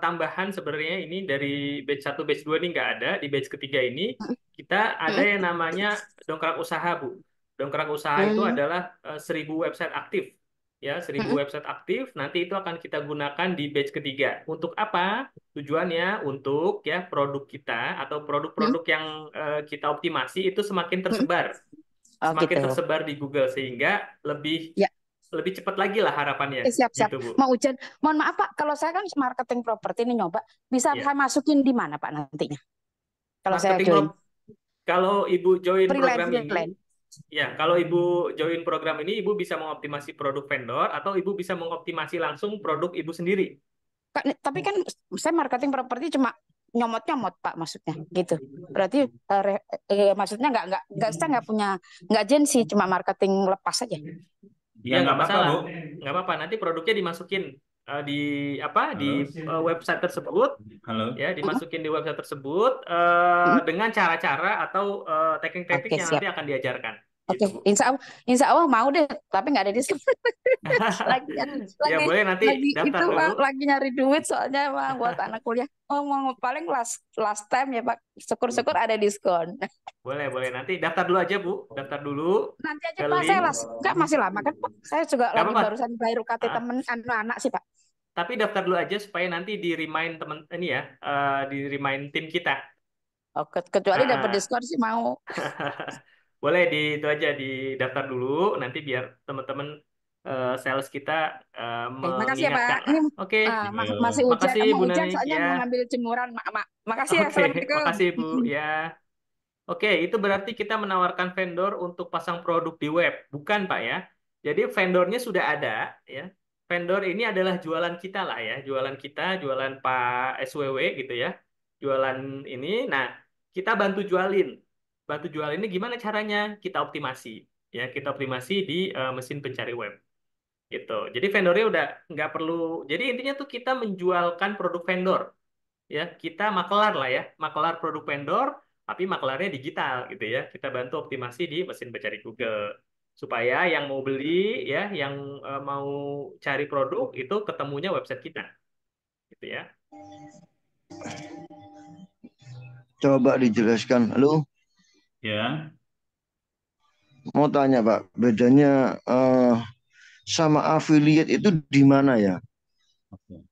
tambahan sebenarnya ini dari batch 1, batch 2 ini nggak ada, di batch ketiga ini kita ada Hmm. yang namanya dongkrak usaha Bu. Dongkrak usaha itu Hmm. adalah 1.000 website aktif. Ya, 1.000 Hmm. website aktif, nanti itu akan kita gunakan di batch ketiga. Untuk apa? Tujuannya untuk ya produk kita atau Hmm. produk-produk yang kita optimasi itu semakin Hmm. tersebar. Oh Semakin gitu. tersebar di Google sehingga lebih Ya, lebih cepat lagi lah harapannya siap siap. gitu Bu. Mau ujian. Mohon maaf Pak, kalau saya kan marketing properti ini nyoba, bisa Ya. saya masukin di mana Pak nantinya? Kalau saya Marketing join. Pro, kalau Ibu join Freelance, program ini, freelance. ya, kalau Ibu join program ini, Ibu bisa mengoptimasi produk vendor atau Ibu bisa mengoptimasi langsung produk Ibu sendiri. Tapi kan saya marketing properti cuma nyomot-nyomot Pak maksudnya gitu. Berarti maksudnya saya nggak agensi, cuma marketing lepas aja. Ya Ya, nggak nggak apa-apa, masalah. Bu. Nggak apa-apa. Nanti produknya dimasukin di apa di Halo, website tersebut, halo. ya, Mm, dimasukin di website tersebut mm. dengan cara-cara atau teknik-teknik Oke yang nanti siap. akan diajarkan. Oke, Gitu, Bu. insya Allah mau deh, tapi nggak ada diskon. lagi Ya, lagi boleh nanti lagi daftar itu dulu. Pak, lagi nyari duit soalnya Pak, buat anak kuliah. Oh, mau paling last last time ya Pak. Syukur-syukur ada diskon. Boleh, boleh. Nanti daftar dulu aja, Bu. Daftar dulu Nanti aja ke Pak, saya link. nggak masih lama kan Pak. Saya juga Nggak lagi apa-apa. barusan bayar UKT Ah, temen anak-anak sih Pak. tapi daftar dulu aja supaya nanti di remind temen ini ya, di remind tim kita. Oh, kecuali dapat Ah, diskon sih mau. boleh di itu aja di daftar dulu. Nanti biar teman-teman sales kita Makasih ya Pak. mengingatkan lah. Ini Oke, masih ujian, makasih mau Bu ujian Nani soalnya ya. mau ngambil jemuran. Makasih ya. Oke, Assalamualaikum. makasih Bu ya. Oke, itu berarti kita menawarkan vendor untuk pasang produk di web, bukan Pak ya? Jadi vendornya sudah ada, ya. Vendor ini adalah jualan kita lah ya, jualan kita, jualan Pak SWW gitu ya, jualan ini. Nah, kita bantu jualin, ini gimana caranya? Kita optimasi, ya, kita optimasi di mesin pencari web, gitu. Jadi vendornya udah nggak perlu. Jadi intinya tuh kita menjualkan produk vendor, ya, kita makelar lah ya, makelar produk vendor, tapi makelarnya digital gitu ya, kita bantu optimasi di mesin pencari Google supaya yang mau beli, ya, yang mau cari produk itu ketemunya website kita gitu ya. Coba dijelaskan. Halo, Ya. mau tanya Pak, bedanya sama affiliate itu di mana ya? Oke.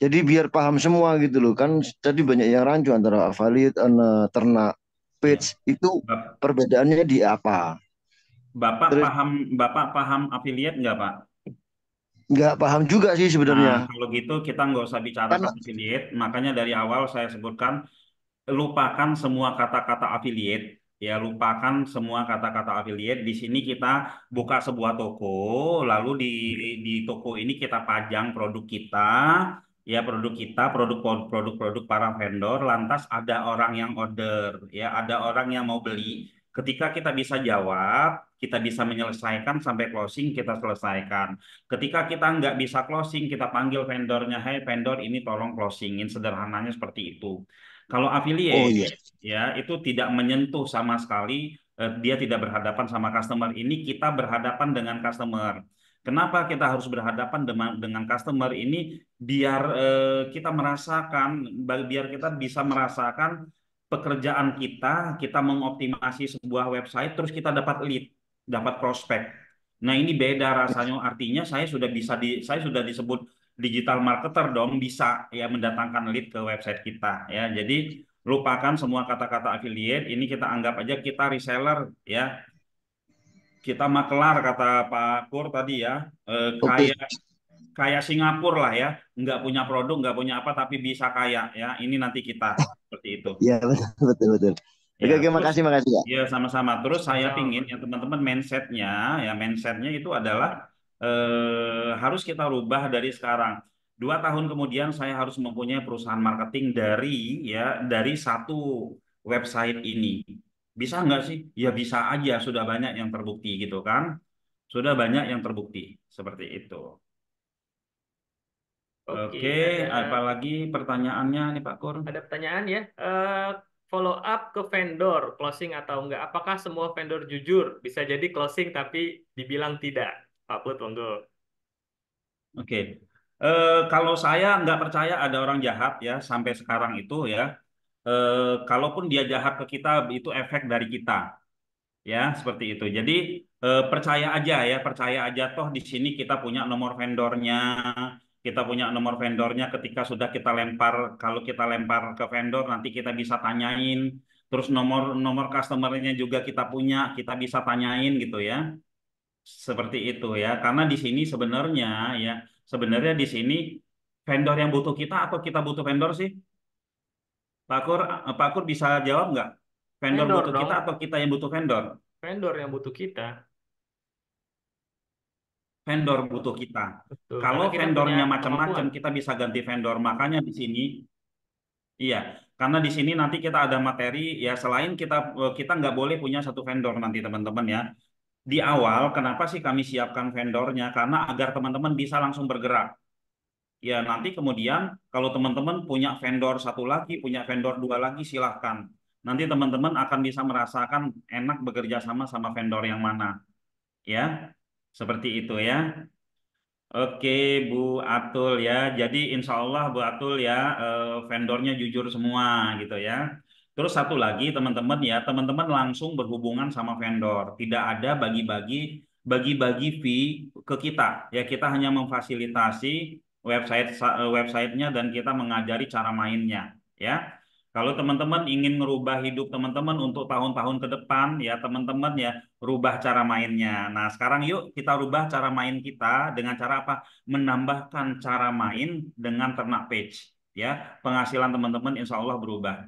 Jadi biar paham semua gitu loh. Kan tadi banyak yang rancu antara affiliate dan ternak Ya. page itu Bap- perbedaannya di apa? Bapak Terus paham Bapak paham affiliate nggak, Pak? nggak paham juga sih Nah, sebenarnya. kalau gitu kita nggak usah bicarakan Karena affiliate. Makanya dari awal saya sebutkan lupakan semua kata-kata affiliate. Ya, lupakan semua kata-kata affiliate. Di sini kita buka sebuah toko, lalu di toko ini kita pajang produk kita, ya produk-produk para vendor. Lantas ada orang yang order, ya ada orang yang mau beli. Ketika kita bisa jawab, kita bisa menyelesaikan sampai closing, kita selesaikan. Ketika kita nggak bisa closing, kita panggil vendornya, hey vendor ini tolong closingin. Sederhananya seperti itu. Kalau oh affiliate, iya, ya itu tidak menyentuh sama sekali, dia tidak berhadapan sama customer. Ini kita berhadapan dengan customer. Kenapa kita harus berhadapan dengan customer ini? Biar kita merasakan, biar kita bisa merasakan pekerjaan kita mengoptimasi sebuah website, terus kita dapat lead, dapat prospek. Nah ini beda rasanya. Artinya saya sudah disebut digital marketer dong, bisa ya mendatangkan lead ke website kita ya. Jadi lupakan semua kata-kata affiliate, ini kita anggap aja kita reseller ya. Kita makelar kata Pak Pur tadi ya. oke. Kayak kayak Singapura lah ya, nggak punya produk, nggak punya apa tapi bisa kaya ya. Ini nanti kita seperti itu. Ya betul betul betul. Ya, Oke, oke, terus makasih makasih ya. ya sama-sama. Terus saya Sama-sama. pingin ya teman-teman mindsetnya itu adalah harus kita rubah dari sekarang. 2 tahun kemudian saya harus mempunyai perusahaan marketing dari satu website ini. Bisa nggak sih? Ya bisa aja. Sudah banyak yang terbukti gitu kan? Sudah banyak yang terbukti seperti itu. Oke, Oke, apalagi pertanyaannya nih Pak Kur? ada pertanyaan ya. Follow up ke vendor, closing atau enggak? Apakah semua vendor jujur? Bisa jadi closing tapi dibilang tidak. Pak Put, monggo. Oke, kalau saya nggak percaya ada orang jahat ya sampai sekarang itu ya. Kalaupun dia jahat ke kita, itu efek dari kita ya seperti itu. Jadi percaya aja ya, percaya aja toh di sini kita punya nomor vendornya, kita punya nomor vendornya. Ketika sudah kita lempar, kalau kita lempar ke vendor nanti kita bisa tanyain. Terus nomor nomor customernya juga kita punya, kita bisa tanyain gitu ya. Seperti itu ya, karena di sini sebenarnya ya, sebenarnya di sini vendor yang butuh kita atau kita butuh vendor sih? Pak Kur bisa jawab nggak? Vendor Vendor butuh kita dong, atau kita yang butuh vendor? vendor yang butuh kita. Vendor butuh kita. Betul, Kalau karena kita punya vendornya kemampuan. macam-macam, kita bisa ganti vendor. Makanya di sini, iya, karena di sini nanti kita ada materi ya. Selain kita nggak boleh punya satu vendor nanti teman-teman ya. Di awal, kenapa sih kami siapkan vendornya? Karena agar teman-teman bisa langsung bergerak. Ya, nanti kemudian kalau teman-teman punya vendor satu lagi, punya vendor dua lagi, silahkan. Nanti teman-teman akan bisa merasakan enak bekerja sama sama vendor yang mana. Ya, seperti itu ya. Oke, Bu Atul ya. Jadi insya Allah Bu Atul ya, vendornya jujur semua gitu ya. Terus satu lagi teman-teman ya, teman-teman langsung berhubungan sama vendor. Tidak ada bagi-bagi fee ke kita. Ya kita hanya memfasilitasi websitenya dan kita mengajari cara mainnya. Ya. Kalau teman-teman ingin merubah hidup teman-teman untuk tahun-tahun ke depan ya teman-teman ya rubah cara mainnya. Nah, sekarang yuk kita rubah cara main kita dengan cara apa? Menambahkan cara main dengan ternak page. Ya, penghasilan teman-teman insya Allah berubah.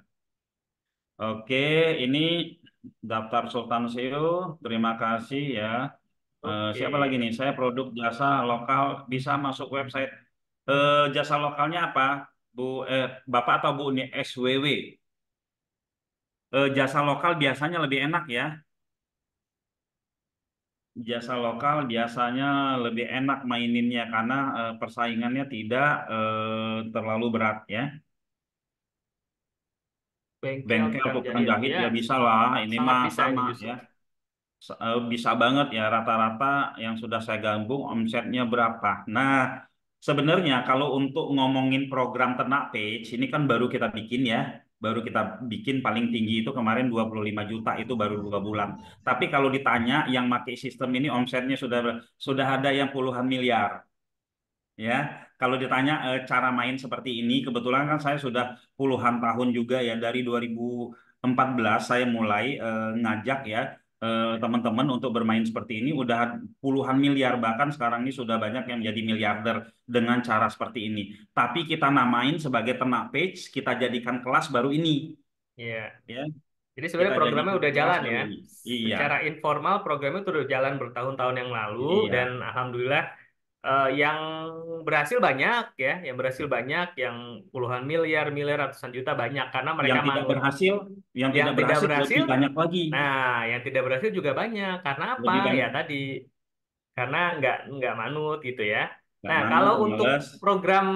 Oke, ini daftar Sultan SEO. Terima kasih ya. Oke, Siapa lagi nih? Saya produk jasa lokal bisa masuk website. Jasa lokalnya apa? Bu, Bapak atau Bu ini SWW? Jasa lokal biasanya lebih enak ya. Jasa lokal biasanya lebih enak maininnya karena persaingannya tidak terlalu berat ya. bengkel Bengkel tukang tukang jahit. jahit Ya, ya bisa lah, ini sangat mah bisa ini sama justru. ya. Bisa banget ya rata-rata yang sudah saya gabung omsetnya berapa. Nah, sebenarnya kalau untuk ngomongin program ternak page ini kan baru kita bikin ya. Baru kita bikin paling tinggi itu kemarin 25 juta itu baru 2 bulan. Tapi kalau ditanya yang pakai sistem ini omsetnya sudah ada yang puluhan miliar. Ya, kalau ditanya cara main seperti ini, kebetulan kan saya sudah puluhan tahun juga ya dari 2014 saya mulai ngajak ya teman-teman untuk bermain seperti ini, udah puluhan miliar bahkan sekarang ini sudah banyak yang menjadi miliarder dengan cara seperti ini. Tapi kita namain sebagai ternak page, kita jadikan kelas baru ini, Iya. ya, Jadi kita sebenarnya programnya jadikan udah kelas jalan baru ya. ini. Iya, Secara informal programnya itu udah jalan bertahun-tahun yang lalu dan iya. alhamdulillah yang berhasil banyak ya, yang berhasil banyak, yang puluhan miliar, miliar ratusan juta banyak karena mereka Yang tidak manut. berhasil, yang Yang tidak tidak berhasil berhasil, lebih banyak lagi, nah yang tidak berhasil juga banyak. Karena apa? lebih Ya banyak. tadi karena nggak manut gitu ya. Nggak Nah, manut, kalau untuk males. program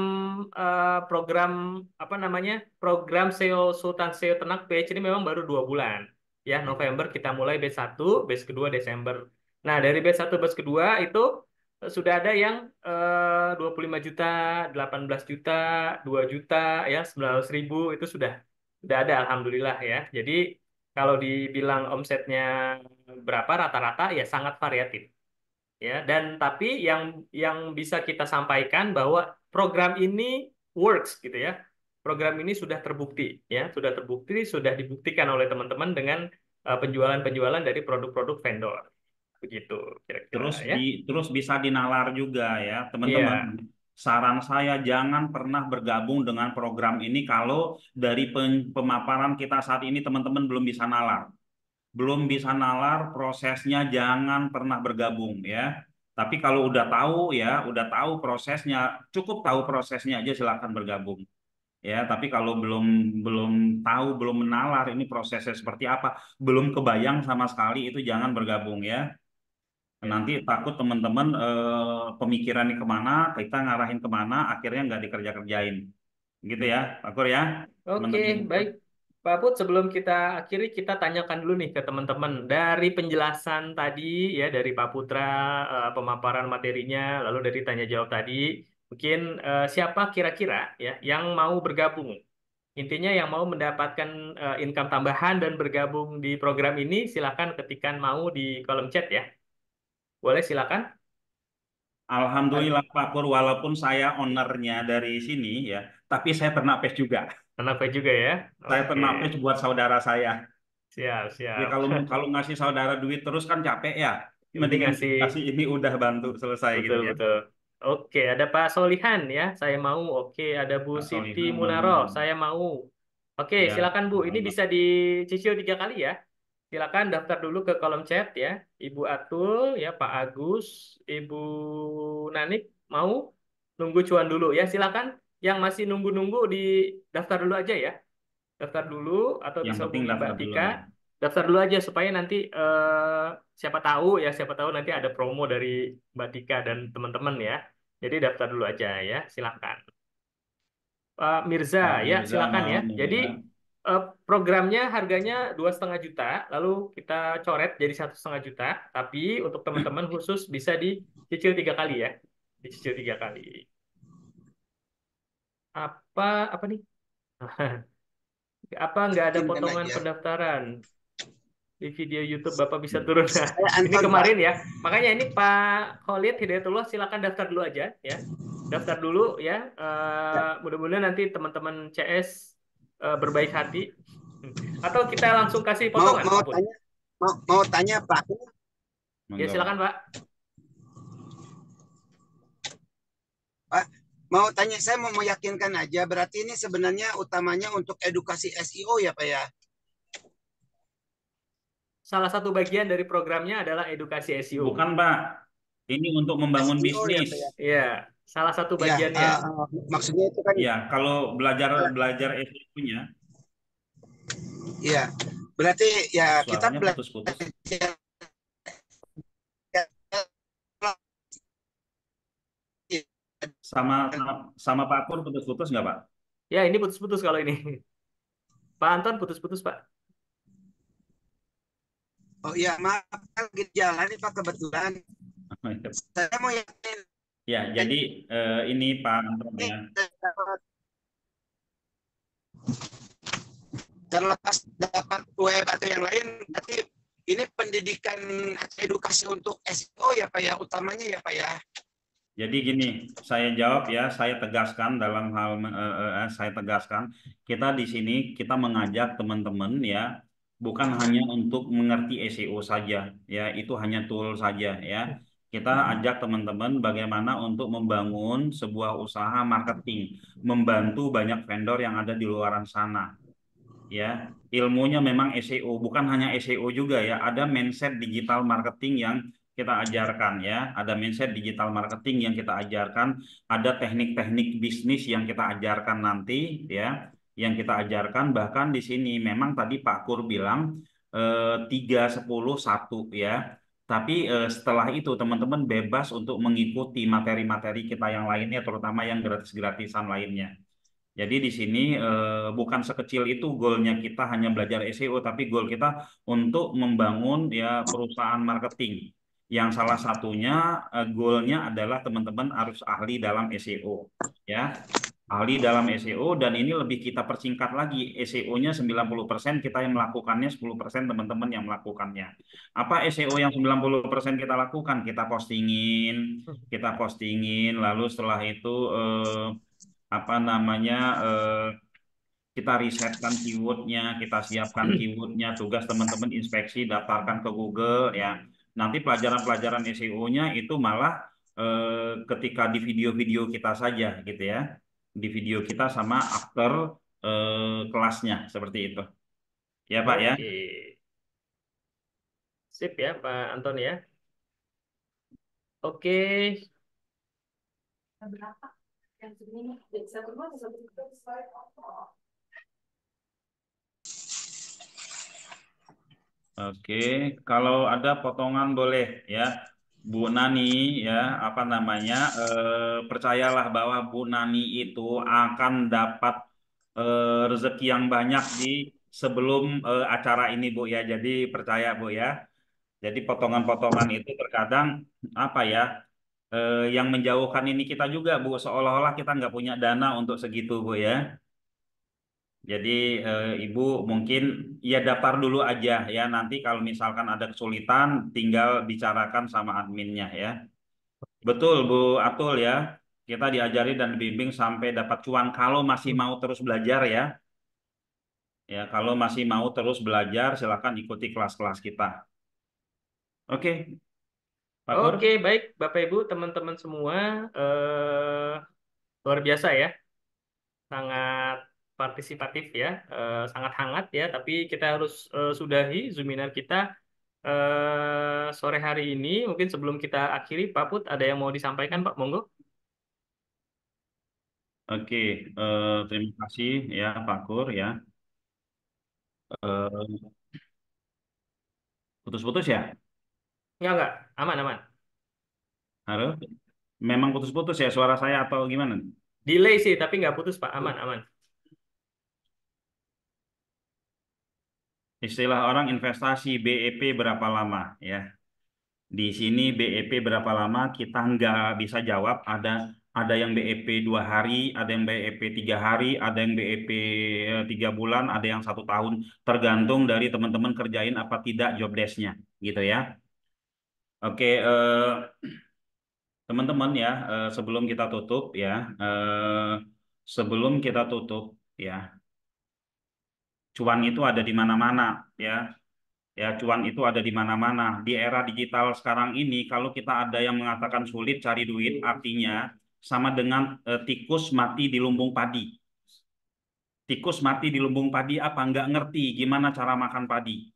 program apa namanya program SEO Sultan SEO Ternak Page ini memang baru 2 bulan ya. November kita mulai batch 1, batch kedua Desember. Nah, dari batch 1 batch kedua itu sudah ada yang 25 juta, 18 juta, 2 juta ya, 900.000 itu sudah ada alhamdulillah ya. Jadi kalau dibilang omsetnya berapa rata-rata ya sangat variatif ya, dan tapi yang bisa kita sampaikan bahwa program ini works gitu ya, program ini sudah terbukti ya, sudah terbukti, sudah dibuktikan oleh teman-teman dengan penjualan-penjualan dari produk-produk vendor begitu kira-kira Terus ya. terus bisa dinalar juga ya, teman-teman. Iya, Saran saya jangan pernah bergabung dengan program ini kalau dari pemaparan kita saat ini teman-teman belum bisa nalar. Belum bisa nalar prosesnya jangan pernah bergabung ya. Tapi kalau udah tahu ya, udah tahu prosesnya, cukup tahu prosesnya aja silakan bergabung. Ya, tapi kalau belum belum tahu, belum menalar ini prosesnya seperti apa, belum kebayang sama sekali itu jangan bergabung ya. Nanti takut teman-teman pemikirannya kemana, kita ngarahin kemana, akhirnya nggak dikerja-kerjain. Gitu ya, Pak Kur ya, Oke, teman-teman. baik. Pak Put, sebelum kita akhiri, kita tanyakan dulu nih ke teman-teman. Dari penjelasan tadi, ya dari Pak Putra, pemaparan materinya, lalu dari tanya jawab tadi, mungkin siapa kira-kira ya yang mau bergabung? Intinya yang mau mendapatkan income tambahan dan bergabung di program ini, silakan ketikkan mau di kolom chat ya. Boleh silakan. Alhamdulillah Pak Kur, walaupun saya ownernya dari sini ya, tapi saya ternak pes juga. Kenapa juga ya? Saya Oke, ternak pes buat saudara saya. siap, Jadi siap. kalau kalau ngasih saudara duit terus kan capek ya. Yang penting Mendingan ngasih. kasih ini udah bantu selesai gitu Betul, ya. betul. Oke, ada Pak Solihan ya, saya mau. Oke, ada Bu Pak Siti Soliman Munaro, mau. saya mau. Oke, Ya, silakan Bu. Ini Allah. bisa dicicil 3 kali ya. Silakan daftar dulu ke kolom chat ya. Ibu Atul, ya Pak Agus, Ibu Nanik mau nunggu cuan dulu ya. Silakan. Yang masih nunggu-nunggu di daftar dulu aja ya. Daftar dulu atau Yang bisa penting hubungi Mbak daftar dulu Tika. ya. Daftar dulu aja supaya nanti siapa tahu ya, siapa tahu nanti ada promo dari Mbak Tika dan teman-teman ya. Jadi daftar dulu aja ya, silakan. Pak Mirza Pak ya, Mirza silakan mau ya. Jadi juga. programnya harganya 2,5 juta, lalu kita coret jadi 1,5 juta. Tapi untuk teman-teman khusus bisa dicicil 3 kali ya, dicicil 3 kali. Apa apa nih? Apa nggak ada Yakinkan potongan aja. pendaftaran? Di video YouTube Bapak bisa turun. Nah, Saya ini Anton, Pak. kemarin ya. Makanya ini Pak Khalid Hidayatullah silakan daftar dulu aja ya. Daftar dulu ya. Ya. Mudah-mudahan nanti teman-teman CS berbaik hati. Atau kita langsung kasih Mau potongan, mau Pak Put. tanya, mau tanya Pak. Ya Monggo, Pak. silakan Pak. Pak, mau tanya, saya mau meyakinkan aja. Berarti ini sebenarnya utamanya untuk edukasi SEO ya Pak ya? Salah satu bagian dari programnya adalah edukasi SEO. Bukan, Pak. Ini untuk membangun SEO ya bisnis. Pak ya? Iya, salah satu Ya, bagiannya. maksudnya itu kan, Ya, kalau belajar belajar SEO-nya, ya. Berarti ya kita suaranya belajar putus-putus. Sama sama Pak Pur putus-putus nggak, Pak? Ya, ini putus-putus kalau ini. Pak Anton putus-putus, Pak. Oh iya, maaf lagi di jalan nih Pak kebetulan. Saya mau yakin Ya, jadi ini Pak Anton ya. terlepas dapat web atau yang lain, berarti ini pendidikan edukasi untuk SEO ya Pak ya, utamanya ya Pak ya. Jadi gini, saya jawab ya, saya tegaskan dalam hal saya tegaskan, kita di sini kita mengajak teman-teman ya, bukan hanya untuk mengerti SEO saja, ya itu hanya tool saja ya. Kita ajak teman-teman bagaimana untuk membangun sebuah usaha marketing, membantu banyak vendor yang ada di luaran sana. Ya, ilmunya memang SEO, bukan hanya SEO juga ya, ada mindset digital marketing yang kita ajarkan ya, ada mindset digital marketing yang kita ajarkan, ada teknik-teknik bisnis yang kita ajarkan nanti ya, yang kita ajarkan bahkan di sini memang tadi Pak Kur bilang 3, 10, 1 ya. Tapi setelah itu teman-teman bebas untuk mengikuti materi-materi kita yang lainnya, terutama yang gratis-gratisan lainnya. Jadi di sini bukan sekecil itu goalnya kita hanya belajar SEO, tapi goal kita untuk membangun ya perusahaan marketing. Yang salah satunya goalnya adalah teman-teman harus ahli dalam SEO, ya. Ahli dalam SEO dan ini lebih kita persingkat lagi. SEO-nya 90% kita yang melakukannya, 10% teman-teman yang melakukannya. Apa SEO yang 90% kita lakukan? Kita postingin, lalu setelah itu apa namanya kita risetkan keywordnya, kita siapkan keywordnya, tugas teman-teman inspeksi, daftarkan ke Google ya. Nanti pelajaran-pelajaran SEO-nya itu malah ketika di video-video kita saja gitu ya, di video kita sama after kelasnya seperti itu, ya Pak ya. Oke. Sip ya, Pak Anton ya. Oke. Oke, kalau ada potongan boleh ya. Bu Nani ya, apa namanya, percayalah bahwa Bu Nani itu akan dapat rezeki yang banyak di sebelum acara ini Bu ya. Jadi percaya Bu ya. Jadi potongan-potongan itu terkadang apa ya, yang menjauhkan ini kita juga Bu, seolah-olah kita nggak punya dana untuk segitu Bu ya. Jadi Ibu mungkin ya daftar dulu aja ya, nanti kalau misalkan ada kesulitan tinggal bicarakan sama adminnya ya. Betul Bu Atul ya, kita diajari dan dibimbing sampai dapat cuan kalau masih mau terus belajar ya. Ya kalau masih mau terus belajar silakan ikuti kelas-kelas kita. Oke, Pak Kur. Oke, baik Bapak Ibu, teman-teman semua, luar biasa ya, sangat partisipatif ya, sangat hangat ya. Tapi kita harus sudahi Zoominar kita sore hari ini. Mungkin sebelum kita akhiri, Pak Put ada yang mau disampaikan, Pak? Monggo. Oke, terima kasih ya Pak Kur ya. Eh, Putus-putus ya? Enggak, aman, aman. Halo? Memang putus-putus ya suara saya atau gimana? Delay sih, tapi nggak putus, Pak. Aman, aman. Istilah orang investasi BEP berapa lama ya? Di sini BEP berapa lama kita nggak bisa jawab. Ada yang BEP 2 hari, ada yang BEP 3 hari, ada yang BEP 3 bulan, ada yang 1 tahun. Tergantung dari teman-teman kerjain apa tidak job desk-nya, gitu ya. Oke, teman-teman ya, sebelum kita tutup ya, sebelum kita tutup ya, cuan itu ada di mana-mana ya. Ya, cuan itu ada di mana-mana. Di era digital sekarang ini, kalau kita ada yang mengatakan sulit cari duit, artinya sama dengan tikus mati di lumbung padi. Tikus mati di lumbung padi apa? Nggak ngerti gimana cara makan padi.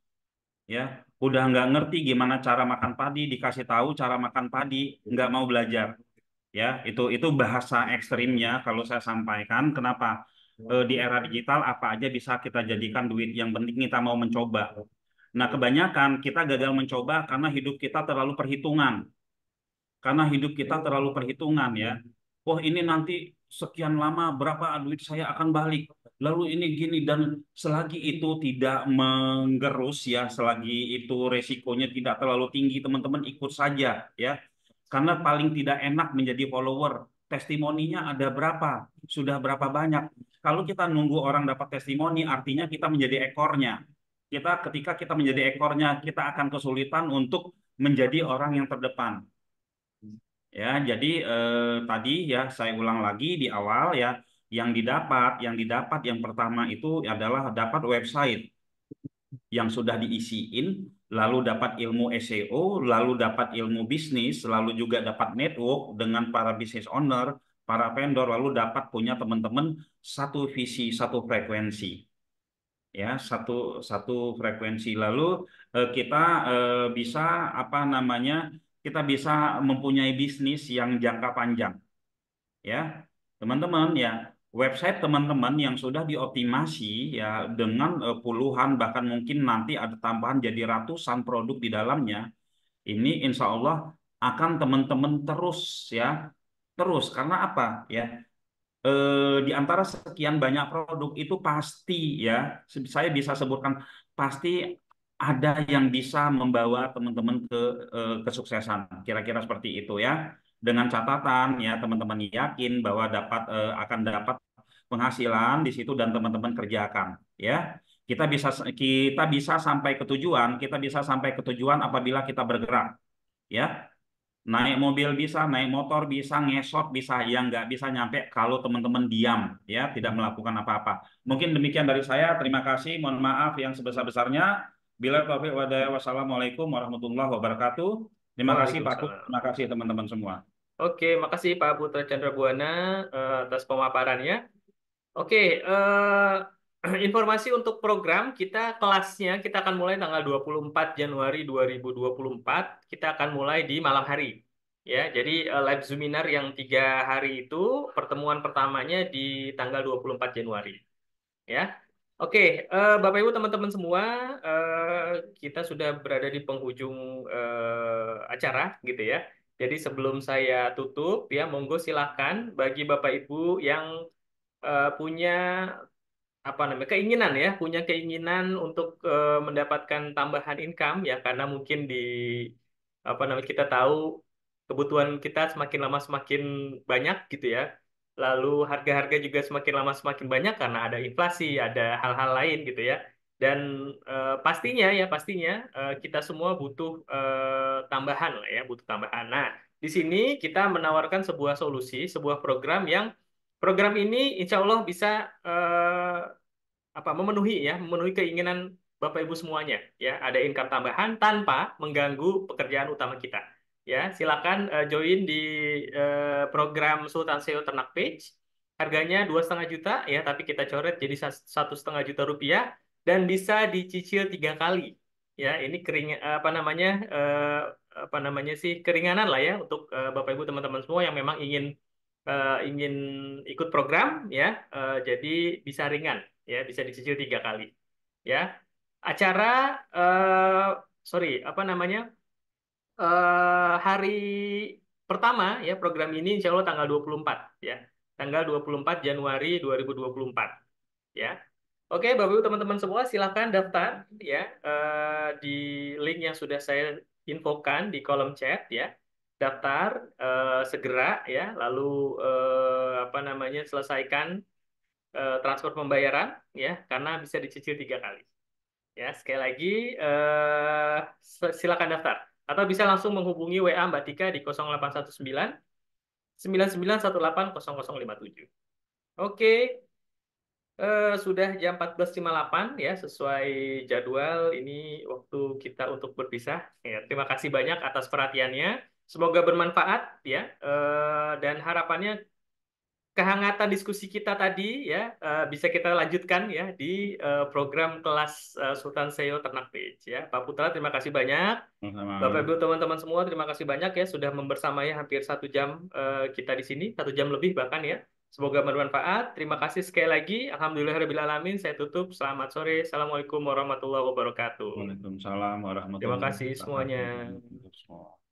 Ya, udah nggak ngerti gimana cara makan padi, dikasih tahu cara makan padi, nggak mau belajar. Ya, itu bahasa ekstrimnya kalau saya sampaikan. Kenapa? Di era digital apa aja bisa kita jadikan duit. Yang penting kita mau mencoba. Nah, kebanyakan kita gagal mencoba karena hidup kita terlalu perhitungan. Karena hidup kita terlalu perhitungan ya. Oh, ini nanti sekian lama berapa duit saya akan balik. Lalu ini gini dan selagi itu tidak menggerus ya, selagi itu resikonya tidak terlalu tinggi, teman-teman ikut saja ya. Karena paling tidak enak menjadi follower. Testimoninya ada berapa? Sudah berapa banyak? Kalau kita nunggu orang dapat testimoni, artinya kita menjadi ekornya. Ketika kita menjadi ekornya, kita akan kesulitan untuk menjadi orang yang terdepan. Ya, jadi tadi ya saya ulang lagi di awal ya, yang pertama itu adalah dapat website yang sudah diisiin, lalu dapat ilmu SEO, lalu dapat ilmu bisnis, lalu juga dapat network dengan para business owner, para vendor, lalu dapat punya teman-teman satu visi, satu frekuensi. Ya, satu frekuensi. Lalu kita bisa apa namanya? Kita bisa mempunyai bisnis yang jangka panjang. Ya, teman-teman ya, website teman-teman yang sudah dioptimasi ya dengan puluhan bahkan mungkin nanti ada tambahan jadi ratusan produk di dalamnya. Ini insya Allah akan teman-teman terus ya, terus karena apa ya? Di antara sekian banyak produk itu pasti ya, saya bisa sebutkan pasti ada yang bisa membawa teman-teman ke kesuksesan. Kira-kira seperti itu ya. Dengan catatan ya teman-teman yakin bahwa akan dapat penghasilan di situ dan teman-teman kerjakan ya. Kita bisa sampai ke tujuan apabila kita bergerak ya. Naik mobil bisa, naik motor bisa, ngesot bisa, yang nggak bisa nyampe kalau teman-teman diam, ya, tidak melakukan apa-apa. Mungkin demikian dari saya. Terima kasih. Mohon maaf yang sebesar-besarnya. Bila taufiq wa hidayah. Wassalamualaikum warahmatullahi wabarakatuh. Terima kasih Pak Put. Waalaikumsalam. Terima kasih teman-teman semua. Oke, makasih Pak Putra Chandra Buana atas pemaparannya. Oke, informasi untuk program kita, kelasnya kita akan mulai tanggal 24 Januari 2024. Kita akan mulai di malam hari. Ya, jadi live Zoominar yang 3 hari itu pertemuan pertamanya di tanggal 24 Januari. Ya, oke, Bapak Ibu teman-teman semua, kita sudah berada di penghujung acara gitu ya. Jadi sebelum saya tutup ya, monggo silahkan bagi Bapak Ibu yang punya apa namanya keinginan ya, punya keinginan untuk mendapatkan tambahan income ya, karena mungkin di apa namanya kita tahu kebutuhan kita semakin lama semakin banyak gitu ya. Lalu harga-harga juga semakin lama semakin banyak karena ada inflasi, ada hal-hal lain gitu ya. Dan pastinya ya pastinya kita semua butuh tambahan lah ya, butuh tambahan. Nah, di sini kita menawarkan sebuah solusi, sebuah program yang program ini insya Allah bisa memenuhi keinginan Bapak Ibu semuanya ya, ada income tambahan tanpa mengganggu pekerjaan utama kita. Ya, silakan join di program Sultan SEO Ternak Page. Harganya 2,5 juta ya, tapi kita coret jadi 1,5 juta rupiah dan bisa dicicil 3 kali. Ya, ini apa namanya sih keringanan lah ya untuk Bapak Ibu teman-teman semua yang memang ingin ikut program ya, jadi bisa ringan ya, bisa dicicil 3 kali ya. Acara sorry apa namanya hari pertama ya program ini insya Allah tanggal 24 ya, tanggal 24 Januari 2024 ya. Oke, Bapak Ibu teman-teman semua silakan daftar ya di link yang sudah saya infokan di kolom chat ya. Daftar segera ya, lalu apa namanya selesaikan transfer pembayaran ya, karena bisa dicicil 3 kali. Ya, sekali lagi silakan daftar atau bisa langsung menghubungi WA Mbak Tika di 0819 99180057. Oke, sudah jam 14.58 ya, sesuai jadwal ini waktu kita untuk berpisah. Ya, terima kasih banyak atas perhatiannya. Semoga bermanfaat ya, dan harapannya kehangatan diskusi kita tadi ya bisa kita lanjutkan ya di program kelas Sultan SEO Ternak Page ya. Pak Putra, terima kasih banyak. Bapak Ibu teman-teman semua, terima kasih banyak ya sudah membersamai hampir 1 jam kita di sini, 1 jam lebih bahkan ya. Semoga bermanfaat. Terima kasih sekali lagi. Alhamdulillahirobbilalamin. Saya tutup. Selamat sore. Assalamualaikum warahmatullahi wabarakatuh. Waalaikumsalam Terima warahmatullahi kasih semuanya. wabarakatuh.